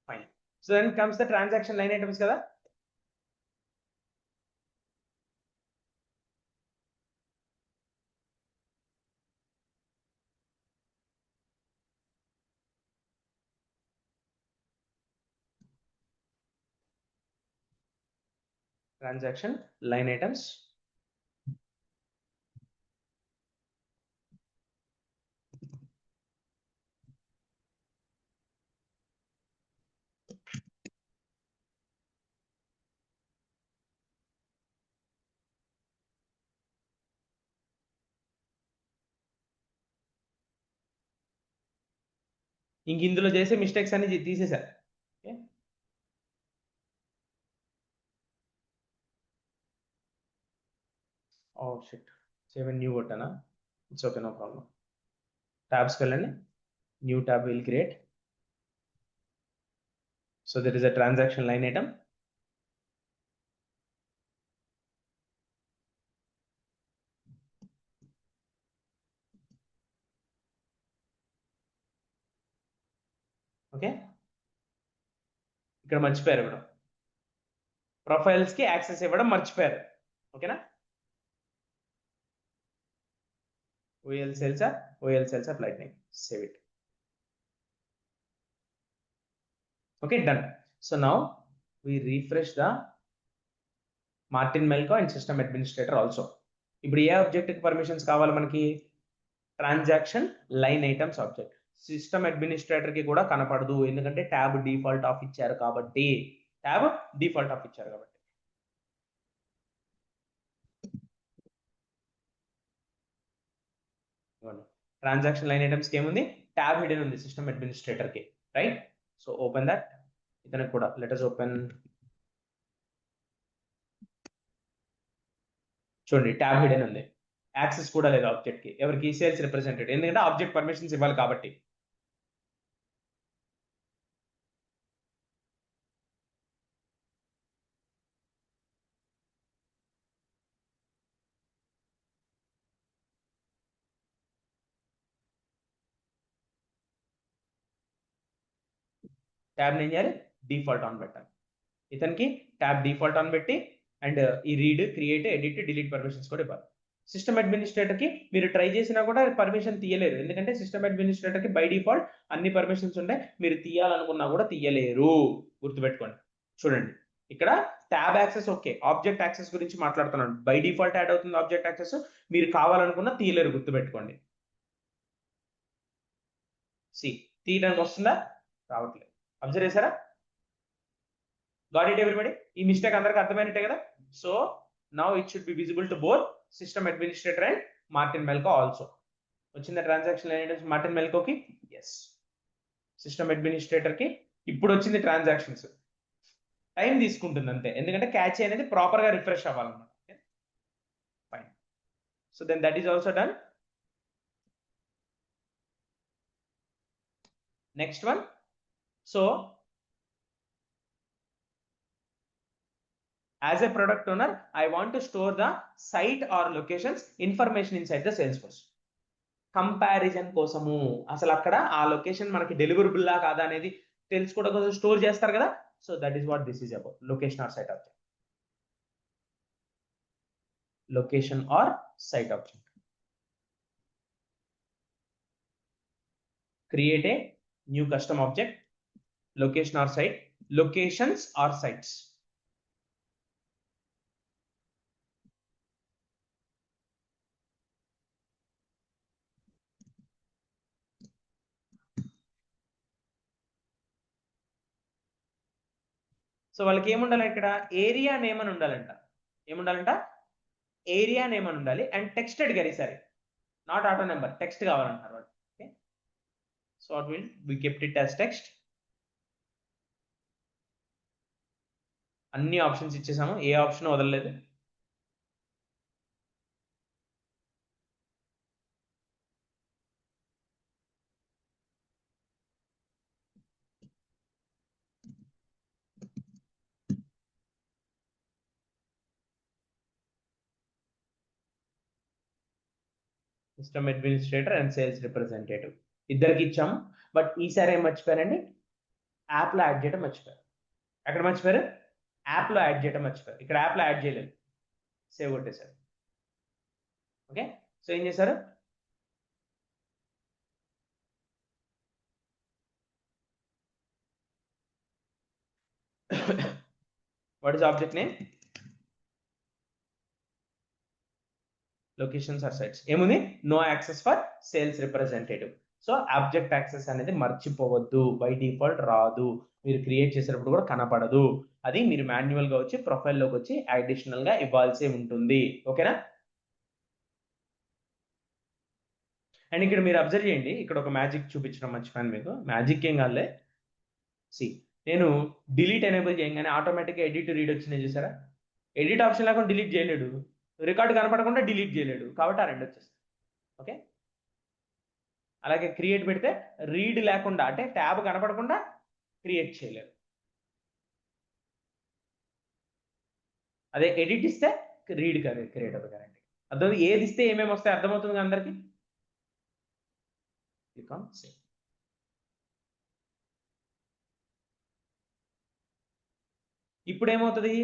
fine. So then comes the transaction line items కదా. Transaction line items. ఇంక ఇందులో చేసే మిస్టేక్స్ అన్ని తీసేశారు. Okay, oh shit, save new కొట్టానా? It's okay, no problem. ట్యాబ్స్కి వెళ్ళండి, new tab will create. So there is a transaction line item. Okay, ఇక్కడ మర్చిపోయారు ఇవ్వడం, ప్రొఫైల్స్ కి యాక్సెస్ ఇవ్వడం మర్చిపోయారు. ఓకేనా, OL sales app lightning, save it. Okay, done. So now we refresh the Martin మెల్కో and system administrator also. ఇప్పుడు ఏ object permissions కావాలి మనకి? Transaction line items object. System administrator కి కూడా కనపడదు, ఎందుకంటే ట్యాబ్ డిఫాల్ట్ ఆఫ్ ఇచ్చారు కాబట్టి. ట్యాబ్ డిఫాల్ట్ ఆఫ్ ఇచ్చారు కాబట్టి. ట్రాన్సాక్షన్ లైన్ ఐటమ్స్ కి ఏముంది, ట్యాబ్ హిడెన్ ఉంది సిస్టమ్ అడ్మినిస్ట్రేటర్ కి, రైట్? So open that. ఇతనికి కూడా లెట్ us ఓపెన్. చూడండి ట్యాబ్ హిడెన్ ఉంది, యాక్సెస్ కూడా లేదు ఆబ్జెక్ట్ కి. ఎవరికి? సేల్స్ రిప్రజెంటేటివ్, ఎందుకంటే ఆబ్జెక్ట్ పర్మిషన్స్ ఇవ్వాలి కాబట్టి. ట్యాబ్ ఏం చేయాలి? డిఫాల్ట్ ఆన్ పెట్టాలి. ఇతనికి ట్యాబ్ డిఫాల్ట్ ఆన్ పెట్టి అండ్ ఈ read, create, edit, delete permissions కూడా ఇవ్వాలి. సిస్టమ్ అడ్మినిస్ట్రేటర్ కి మీరు ట్రై చేసినా కూడా పర్మిషన్ తీయలేరు, ఎందుకంటే సిస్టమ్ అడ్మినిస్ట్రేటర్ కి బై డిఫాల్ట్ అన్ని పర్మిషన్స్ ఉంటాయి, మీరు తీయాలనుకున్నా కూడా తీయలేరు, గుర్తుపెట్టుకోండి. చూడండి ఇక్కడ tab access okay, object access గురించి మాట్లాడుతున్నాను. బై డిఫాల్ట్ యాడ్ అవుతుంది ఆబ్జెక్ట్ యాక్సెస్, మీరు కావాలనుకున్నా తీయలేరు, గుర్తుపెట్టుకోండి. సి తీయడానికి వస్తుందా? రావట్లేదు. అబ్జర్వ్ చేశారా? Got it everybody? ఈ మిస్టేక్ అందరికి అర్థమైనట్టే కదా? So now it should be visible to both system administrator and Martin Melco also. వచ్చిందా ట్రాన్సాక్షన్ లైన్ మార్టిన్ మెల్కోకి? ఎస్. సిస్టమ్ అడ్మినిస్ట్రేటర్ కి ఇప్పుడు వచ్చింది ట్రాన్సాక్షన్స్. టైం తీసుకుంటుంది అంతే, ఎందుకంటే క్యాచ్ అనేది ప్రాపర్ గా రిఫ్రెష్ అవ్వాలన్నమాట. Fine. So then that is also done. Next one. So as a product owner, I want to store the site or locations information inside the Salesforce. Comparison కోసము, అసలు అక్కడ ఆ లొకేషన్ మనకి deliverable లా కాదా అనేది తెలుసుకోవడం కోసం స్టోర్ చేస్తారు కదా. So that is what this is about, location or site object. Location or site object. Create a new custom object, location or site, locations or sites. So వాళ్ళకి ఏముండాలి ఇక్కడ? ఏరియా నేమ్ అని ఉండాలంట. ఏముండాలంట? ఏరియా నేమ్ అని ఉండాలి. And text అడిగారు ఈసారి, not auto number, text కావాలంటారు వాళ్ళు. Okay, so what will we kept it as text. అన్ని ఆప్షన్స్ ఇచ్చేసాము, ఏ ఆప్షన్ వదలలేదు. System administrator and sales representative ఇద్దరికి ఇచ్చాము. బట్ ఈసారి ఏం మర్చిపోయారండి? యాప్ లో యాడ్ చేయడం మర్చిపోయారు. ఎక్కడ మర్చిపోయారు? యాప్ లో యాడ్ చేయడం మర్చిపోయారు. ఇక్కడ యాప్ లో యాడ్ చేయలేదు, సేవ్ కొట్టేశారు. ఓకే, సో ఏం చేశారు? What is object name? Locations or sites. ఏముంది? No access for sales representative. So object access అనేది మర్చిపోవద్దు, బై డిఫాల్ట్ రాదు, మీరు క్రియేట్ చేసేటప్పుడు కూడా కనపడదు. అది మీరు మాన్యువల్ గా వచ్చి ప్రొఫైల్లోకి వచ్చి అడిషనల్ గా ఇవ్వాల్సి ఉంటుంది. ఓకేనా? అండ్ ఇక్కడ మీరు అబ్జర్వ్ చేయండి, ఇక్కడ ఒక మ్యాజిక్ చూపించడం మర్చిపోయాను మీకు. మ్యాజిక్ ఏం కాదులే. సి నేను డిలీట్ ఎనేబుల్ చేయగానే ఆటోమేటిక్గా ఎడిట్ రీడ్ వచ్చింది చూసారా? ఎడిట్ ఆప్షన్ లేకుండా డిలీట్ చేయలేడు, రికార్డ్ కనపడకుండా డిలీట్ చేయలేడు, కాబట్టి ఆ రెండు వచ్చేస్తాయి. ఓకే, అలాగే క్రియేట్ పెడితే రీడ్ లేకుండా, అంటే ట్యాబ్ కనపడకుండా క్రియేట్ చేయలేరు. అదే ఎడిట్ ఇస్తే రీడ్ క్రియేట్ అవుతుంది కరెంట్. అర్థం? ఏది ఇస్తే ఏమేమి వస్తాయి అర్థమవుతుంది అందరికి. ఇప్పుడు ఏమవుతుంది?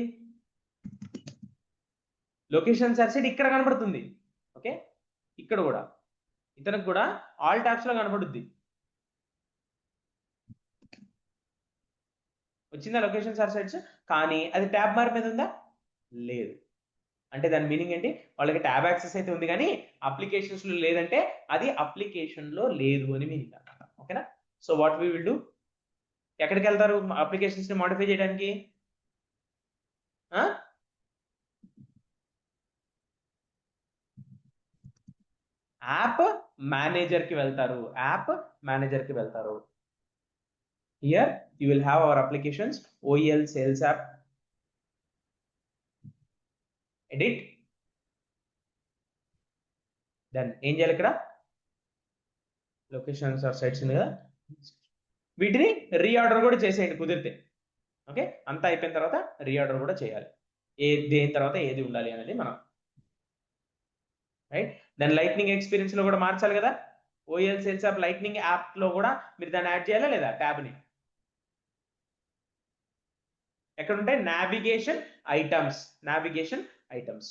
లొకేషన్ సైడ్ ఇక్కడ కనబడుతుంది. ఓకే, ఇక్కడ కూడా ఇతనికి కూడా ఆల్ ట్యాబ్స్ లో కనబడుద్ది. వచ్చిందా లొకేషన్ సైట్స్? కానీ అది ట్యాబ్ బార్ మీద ఉందా? లేదు. అంటే దాని మీనింగ్ ఏంటి? వాళ్ళకి ట్యాబ్ యాక్సెస్ అయితే ఉంది కానీ అప్లికేషన్స్ లో లేదంటే అది అప్లికేషన్ లో లేదు అని మీనింగ్ అన్నమాట. ఓకే. ఓకేనా? So what we will do, ఎక్కడికి వెళ్తారు అప్లికేషన్స్ ని మాడిఫై చేయడానికి? యాప్ మేనేజర్ కి వెళ్తారు, యాప్ మేనేజర్ కి వెళ్తారు. Here you will have our applications OL sales app, edit. Then ఏం చేయాలి ఇక్కడ, లొకేషన్స్ ఆర్ సైట్స్ ఉంది కదా, వీటిని రీఆర్డర్ కూడా చేసేయండి కుదిరితే. ఓకే, అంతా అయిపోయిన తర్వాత రీఆర్డర్ కూడా చేయాలి, దేని తర్వాత ఏది ఉండాలి అనేది మనం. రైట్, దాని లైట్నింగ్ ఎక్స్పీరియన్స్ లో కూడా మార్చాలి కదా, ఓఎల్ సేల్స్ యాప్ లైట్నింగ్ యాప్ లో కూడా మీరు దాన్ని యాడ్ చేయాలా లేదా ట్యాబ్ ని? ఎక్కడ ఉంటాయి నావిగేషన్ ఐటమ్స్, నావిగేషన్ ఐటమ్స్.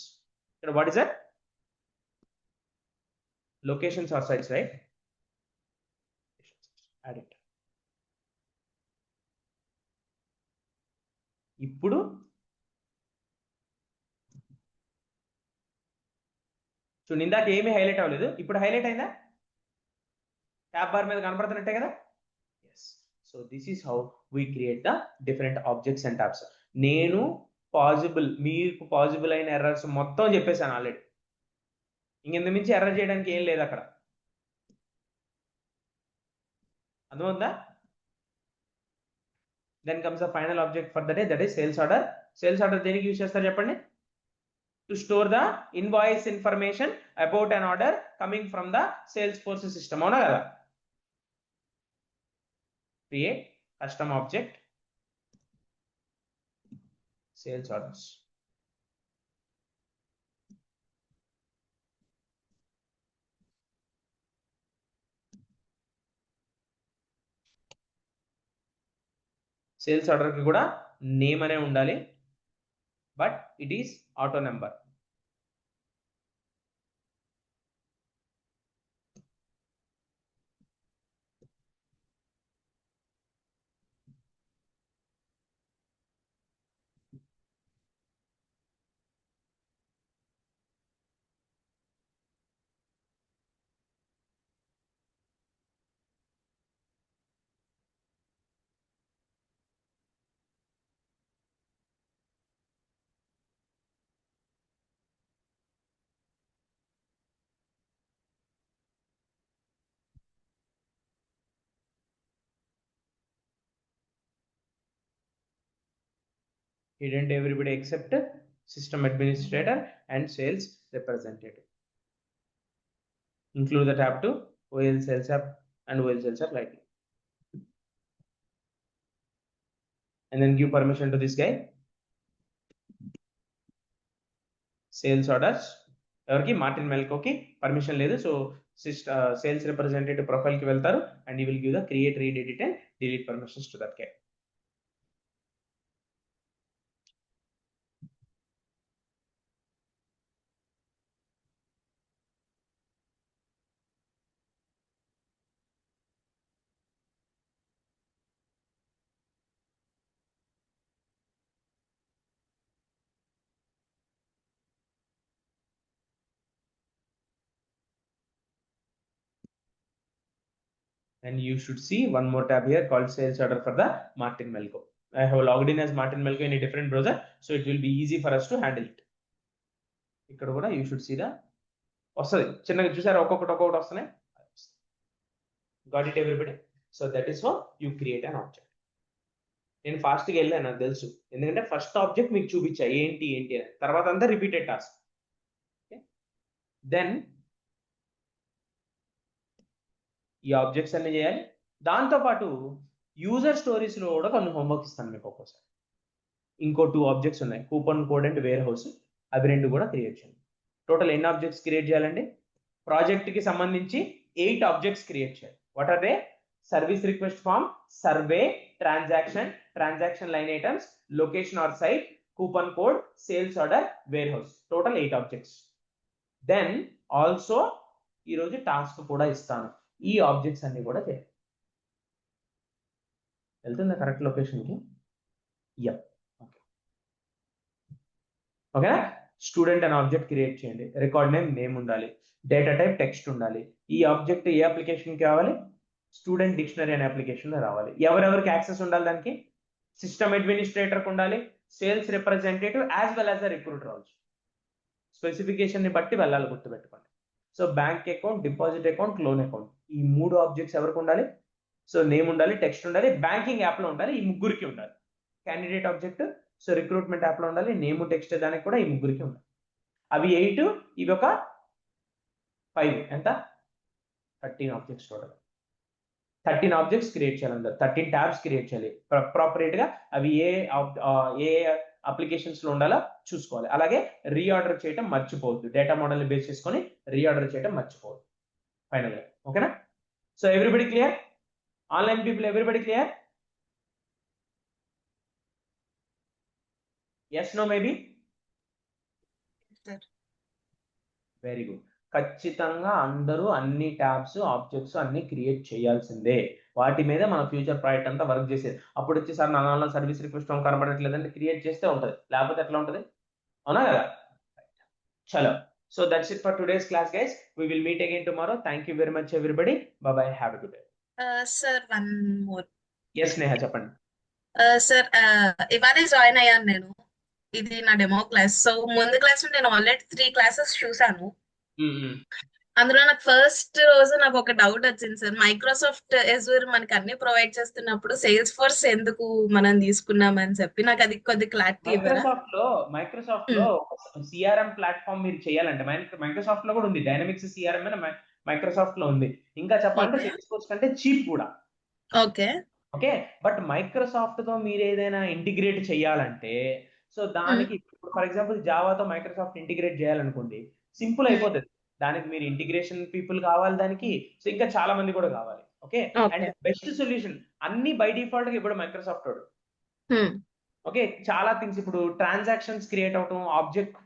ఇక్కడ what is that, locations or sites, right? Add it. ఇప్పుడు చూడండి, ఇందాక ఏమీ హైలైట్ అవ్వలేదు, ఇప్పుడు హైలైట్ అయిందా? ట్యాబ్ బార్ మీద కనపడుతున్నట్టే కదా. Yes, so this is how we create the different objects and tabs. నేను మీకు పాసిబుల్ అయిన ఎర్రర్స్ మొత్తం చెప్పేశాను ఆల్రెడీ, ఇంకెంత మించి ఎర్రర్ చేయడానికి ఏం లేదు అక్కడ. అర్థమవుతుందా? Then comes the final object for the day, that is sales order. Sales order దేనికి యూజ్ చేస్తారు చెప్పండి? To store the invoice information about an order coming from the Salesforce system, అవునా కదా? Create custom object sales orders. Sales order కి కూడా name అనే ఉండాలి, but it is auto number. Hidden everybody except system administrator and sales representative. Include the tab to OL sales app and OL sales app lightning. And then give permission to this guy. Sales orders. ఎవరికి Martin మెల్కోకి permission లేదు, so sales representative profile కి వెళ్తారు and you will give the create, read, edit and delete permissions to that guy. And you should see one more tab here called sales order for the Martin Melko. I have logged in as Martin Melko in a different browser, so it will be easy for us to handle it. ఇక్కడ కూడా you should see the వస్తుంది చిన్నగా, చూసారా ఒక్కొక్కటి వస్తున్నాయి. Got it everybody? So that is how you create an object. నేను ఫాస్ట్గా వెళ్ళాను, నాకు తెలుసు, ఎందుకంటే ఫస్ట్ ఆబ్జెక్ట్ మీకు చూపించా ఏంటి అని, తర్వాత అంతా రిపీటెడ్ టాస్క్. దెన్ ఈ ఆబ్జెక్ట్స్ అన్ని చేయాలి. దాంతోపాటు యూజర్ స్టోరీస్లో కూడా కొన్ని హోంవర్క్ ఇస్తాను మీకు ఒక్కోసారి. ఇంకో 2 ఆబ్జెక్ట్స్ ఉన్నాయి, coupon code and warehouse, అవి 2 కూడా క్రియేట్ చేయండి. టోటల్ ఎన్ని ఆబ్జెక్ట్స్ క్రియేట్ చేయాలండి? ప్రాజెక్ట్కి సంబంధించి 8 ఆబ్జెక్ట్స్ క్రియేట్ చేయాలి. What are they? Service request form, survey, transaction line items, location or site, coupon code, sales order, warehouse, total 8 objects. Then also ఈరోజు task కూడా ఇస్తాను, ఈ ఆబ్జెక్ట్స్ అన్ని కూడా చేయాలి. వెళ్తుందా కరెక్ట్ లొకేషన్కి? Yup, okay. ఓకేనా? స్టూడెంట్ అనే ఆబ్జెక్ట్ క్రియేట్ చేయండి, రికార్డ్ నేమ్ ఉండాలి, డేటా టైప్ టెక్స్ట్ ఉండాలి. ఈ ఆబ్జెక్ట్ ఏ అప్లికేషన్ కావాలి? స్టూడెంట్ డిక్షనరీ అనే అప్లికేషన్ రావాలి. ఎవరెవరికి యాక్సెస్ ఉండాలి దానికి? సిస్టమ్ అడ్మినిస్ట్రేటర్కి ఉండాలి, sales representative as well as a recruiter also. Specification ని బట్టి వెళ్ళాలి, గుర్తుపెట్టుకోండి. So bank account, deposit account, loan account, ఈ 3 ఆబ్జెక్ట్స్ ఎవరికి ఉండాలి? సో నేమ్ ఉండాలి, టెక్స్ట్ ఉండాలి, బ్యాంకింగ్ యాప్ లో ఉండాలి, ఈ ముగ్గురికి ఉండాలి. Candidate object, so recruitment app లో ఉండాలి, నేమ్ టెక్స్ట్ దానికి కూడా ఈ ముగ్గురికి ఉండాలి. అవి 8, ఇవి ఒక 5, ఎంత? 13 ఆబ్జెక్ట్స్ టోటల్. 13 ఆబ్జెక్ట్స్ క్రియేట్ చేయాలి, అందరు 13 ట్యాబ్స్ క్రియేట్ చేయాలి ప్రాపరేట్ గా. అవి ఏ అప్లికేషన్స్ లో ఉండాలో చూసుకోవాలి. అలాగే రీఆర్డర్ చేయటం మర్చిపోవద్దు, డేటా మోడల్ ని బేస్ చేసుకొని రీఆర్డర్ చేయటం మర్చిపోవద్దు ఫైనల్ గా. ఓకేనా? So everybody clear? Online people everybody clear? Yes, no, maybe? Very good. ఖచ్చితంగా అందరూ అన్ని ట్యాబ్స్, ఆబ్జెక్ట్స్ అన్ని క్రియేట్ చేయాల్సిందే. వాటి మీద మన ఫ్యూచర్ ప్రాజెక్ట్ అంతా వర్క్ చేసేది. అప్పుడు వచ్చి సార్ నా ఆన్లైన్ సర్వీస్ రిక్వెస్ట్ కనబడట్లేదంటే క్రియేట్ చేస్తే ఉంటుంది, లేకపోతే ఎట్లా ఉంటుంది? అవునా కదా? చలో, so that's it for today's class guys. We will meet again tomorrow. Thank you very much everybody. Bye bye, have a good day. Sir one more. Yes Neha, చెప్పండి. సార్ ఇవాళే జాయిన్ అయ్యాను నేను. ఇది నా డెమో క్లాస్. సో ముందు class నేను already 3 classes చూసాను. అందులో నాకు ఫస్ట్ రోజు నాకు ఒక డౌట్ వచ్చింది సార్. మైక్రోసాఫ్ట్ ఎజూర్ మనకి అన్ని ప్రొవైడ్ చేస్తున్నప్పుడు సేల్స్ ఫోర్స్ ఎందుకు మనం తీసుకున్నామని చెప్పి నాకు అది కొద్ది క్లారిటీ ఇవ్వరా? మైక్రోసాఫ్ట్ లో సిఆర్ఎం ప్లాట్ఫామ్ మీరు చేయాలంటే మైక్రోసాఫ్ట్ లో కూడా ఉంది, డైనమిక్స్ సిఆర్ఎం అని మైక్రోసాఫ్ట్ లో ఉంది. ఇంకా చెప్పాలంటే సేల్స్ ఫోర్స్ కంటే చీప్ కూడా. ఓకే. ఓకే, బట్ మైక్రోసాఫ్ట్ తో మీరు ఏదైనా ఇంటిగ్రేట్ చేయాలంటే, సో దానికి ఫర్ ఎగ్జాంపుల్ జావాతో మైక్రోసాఫ్ట్ ఇంటిగ్రేట్ చేయాలనుకోండి, సింపుల్ అయిపోతుంది. దానికి మీరు ఇంటిగ్రేషన్ పీపుల్ కావాలి దానికి, సో ఇంకా చాలా మంది కూడా కావాలి. ఓకే, అండ్ బెస్ట్ సొల్యూషన్ అన్ని బై డిఫాల్ట్ గా ఇప్పుడు మైక్రోసాఫ్ట్ వాడు. ఓకే, చాలా థింగ్స్ ఇప్పుడు ట్రాన్సాక్షన్స్ క్రియేట్ అవటం, object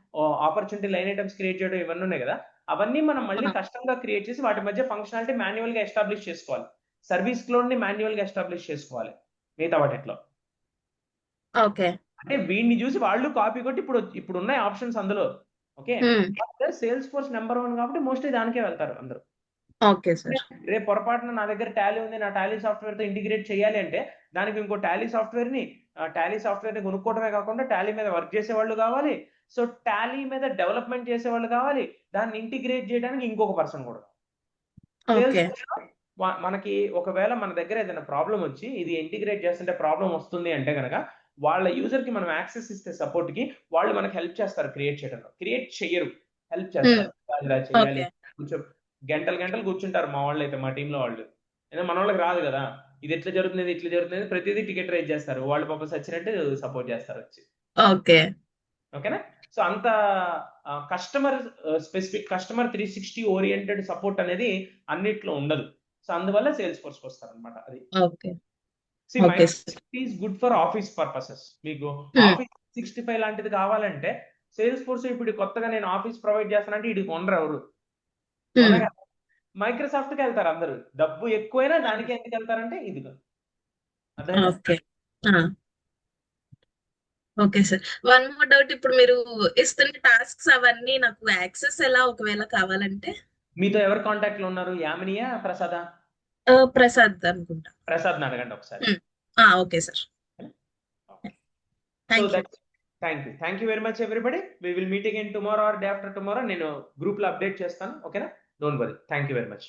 opportunity line items create చేయడం, ఇవన్నీ ఉన్నాయి కదా, అవన్నీ మనం మళ్ళీ కష్టంగా క్రియేట్ చేసి వాటి మధ్య ఫంక్షనాలిటీ మాన్యువల్ గా ఎస్టాబ్లిష్ చేసుకోవాలి. సర్వీస్ క్లోన్ ని మాన్యువల్ గా ఎస్టాబ్లిష్ చేసుకోవాలి మిగతా వాటిలో. ఓకే, అంటే వీడిని చూసి వాళ్ళు కాపీ కొట్టి ఇప్పుడు ఉన్నాయి ఆప్షన్స్ అందులో. ఓకే, సేల్స్ ఫోర్స్ నెంబర్ 1 కాబట్టి మోస్ట్లీ దానికే వెళ్తారు అందరూ. Okay sir. రేపు పొరపాటున నా దగ్గర టాలీ ఉంది, నా టాలీ సాఫ్ట్వేర్ తో ఇంటిగ్రేట్ చేయాలి అంటే దానికి ఇంకో టాలీ సాఫ్ట్వేర్ ని కొనుక్కోవడమే కాకుండా టాలీ మీద వర్క్ చేసే వాళ్ళు కావాలి. సో టాలీ మీద డెవలప్మెంట్ చేసే వాళ్ళు కావాలి, దాన్ని ఇంటిగ్రేట్ చేయడానికి ఇంకొక పర్సన్ కూడా. మనకి ఒకవేళ మన దగ్గర ఏదైనా ప్రాబ్లం వచ్చి ఇది ఇంటిగ్రేట్ చేస్తుంటే ప్రాబ్లం వస్తుంది అంటే కనుక, వాళ్ళ యూజర్ కి మనం యాక్సెస్ ఇస్తే సపోర్ట్ కి, వాళ్ళు మనకి హెల్ప్ చేస్తారు క్రియేట్ చేయడంలో. క్రియేట్ చేయరు, హెల్ప్ చేస్తారు. ఇలా చేయాలి, కొంచెం గంటలు కూర్చుంటారు మా వాళ్ళు అయితే, మా టీంలో వాళ్ళు. ఏదో మన వాళ్ళకి రాదు కదా, ఇది ఎట్లా జరుగుతుంది ఇట్లా జరుగుతుంది, ప్రతిదీ టికెట్ రైజ్ చేస్తారు వాళ్ళు, పాప సచ్చినట్టు సపోర్ట్ చేస్తారు వచ్చి. ఓకే, ఓకేనా? సో అంత customer specific, customer 360 oriented support అనేది అన్నిట్లో ఉండదు. సో అందువల్ల సేల్స్ ఫోర్స్ వస్తారు అనమాట. అది is good for office purposes. మీకు ఆఫీస్ 65 లాంటిది కావాలంటే సేల్స్ ఫోర్స్ ఇప్పుడు కొత్తగా నేను ఆఫీస్ ప్రొవైడ్ చేస్తానంటే ఇది కొనరు ఎవరు. మైక్రోసాఫ్ట్ కి వెళ్తారు అందరూ, డబ్బు ఎక్కువైనా దానికి ఎందుకు వెళ్తారంటే ఇది. Okay sir, one more doubt. ఇప్పుడు మీరు ఇస్తున్న టాస్క్స్ అవన్నీ నాకు యాక్సెస్ ఎలా ఒకవేళ కావాలంటే? మీతో ఎవరు కాంటాక్ట్ లో ఉన్నారు? యామినియా, ప్రసాదా? ప్రసాద్ అనుకుంటా. ప్రసాద్ అడగండి ఒకసారి. Okay sir, thank you very much everybody. We will meet again tomorrow or day after tomorrow. నేను గ్రూప్ లో అప్డేట్ చేస్తాను. ఓకేనా? Don't worry. Thank you very much.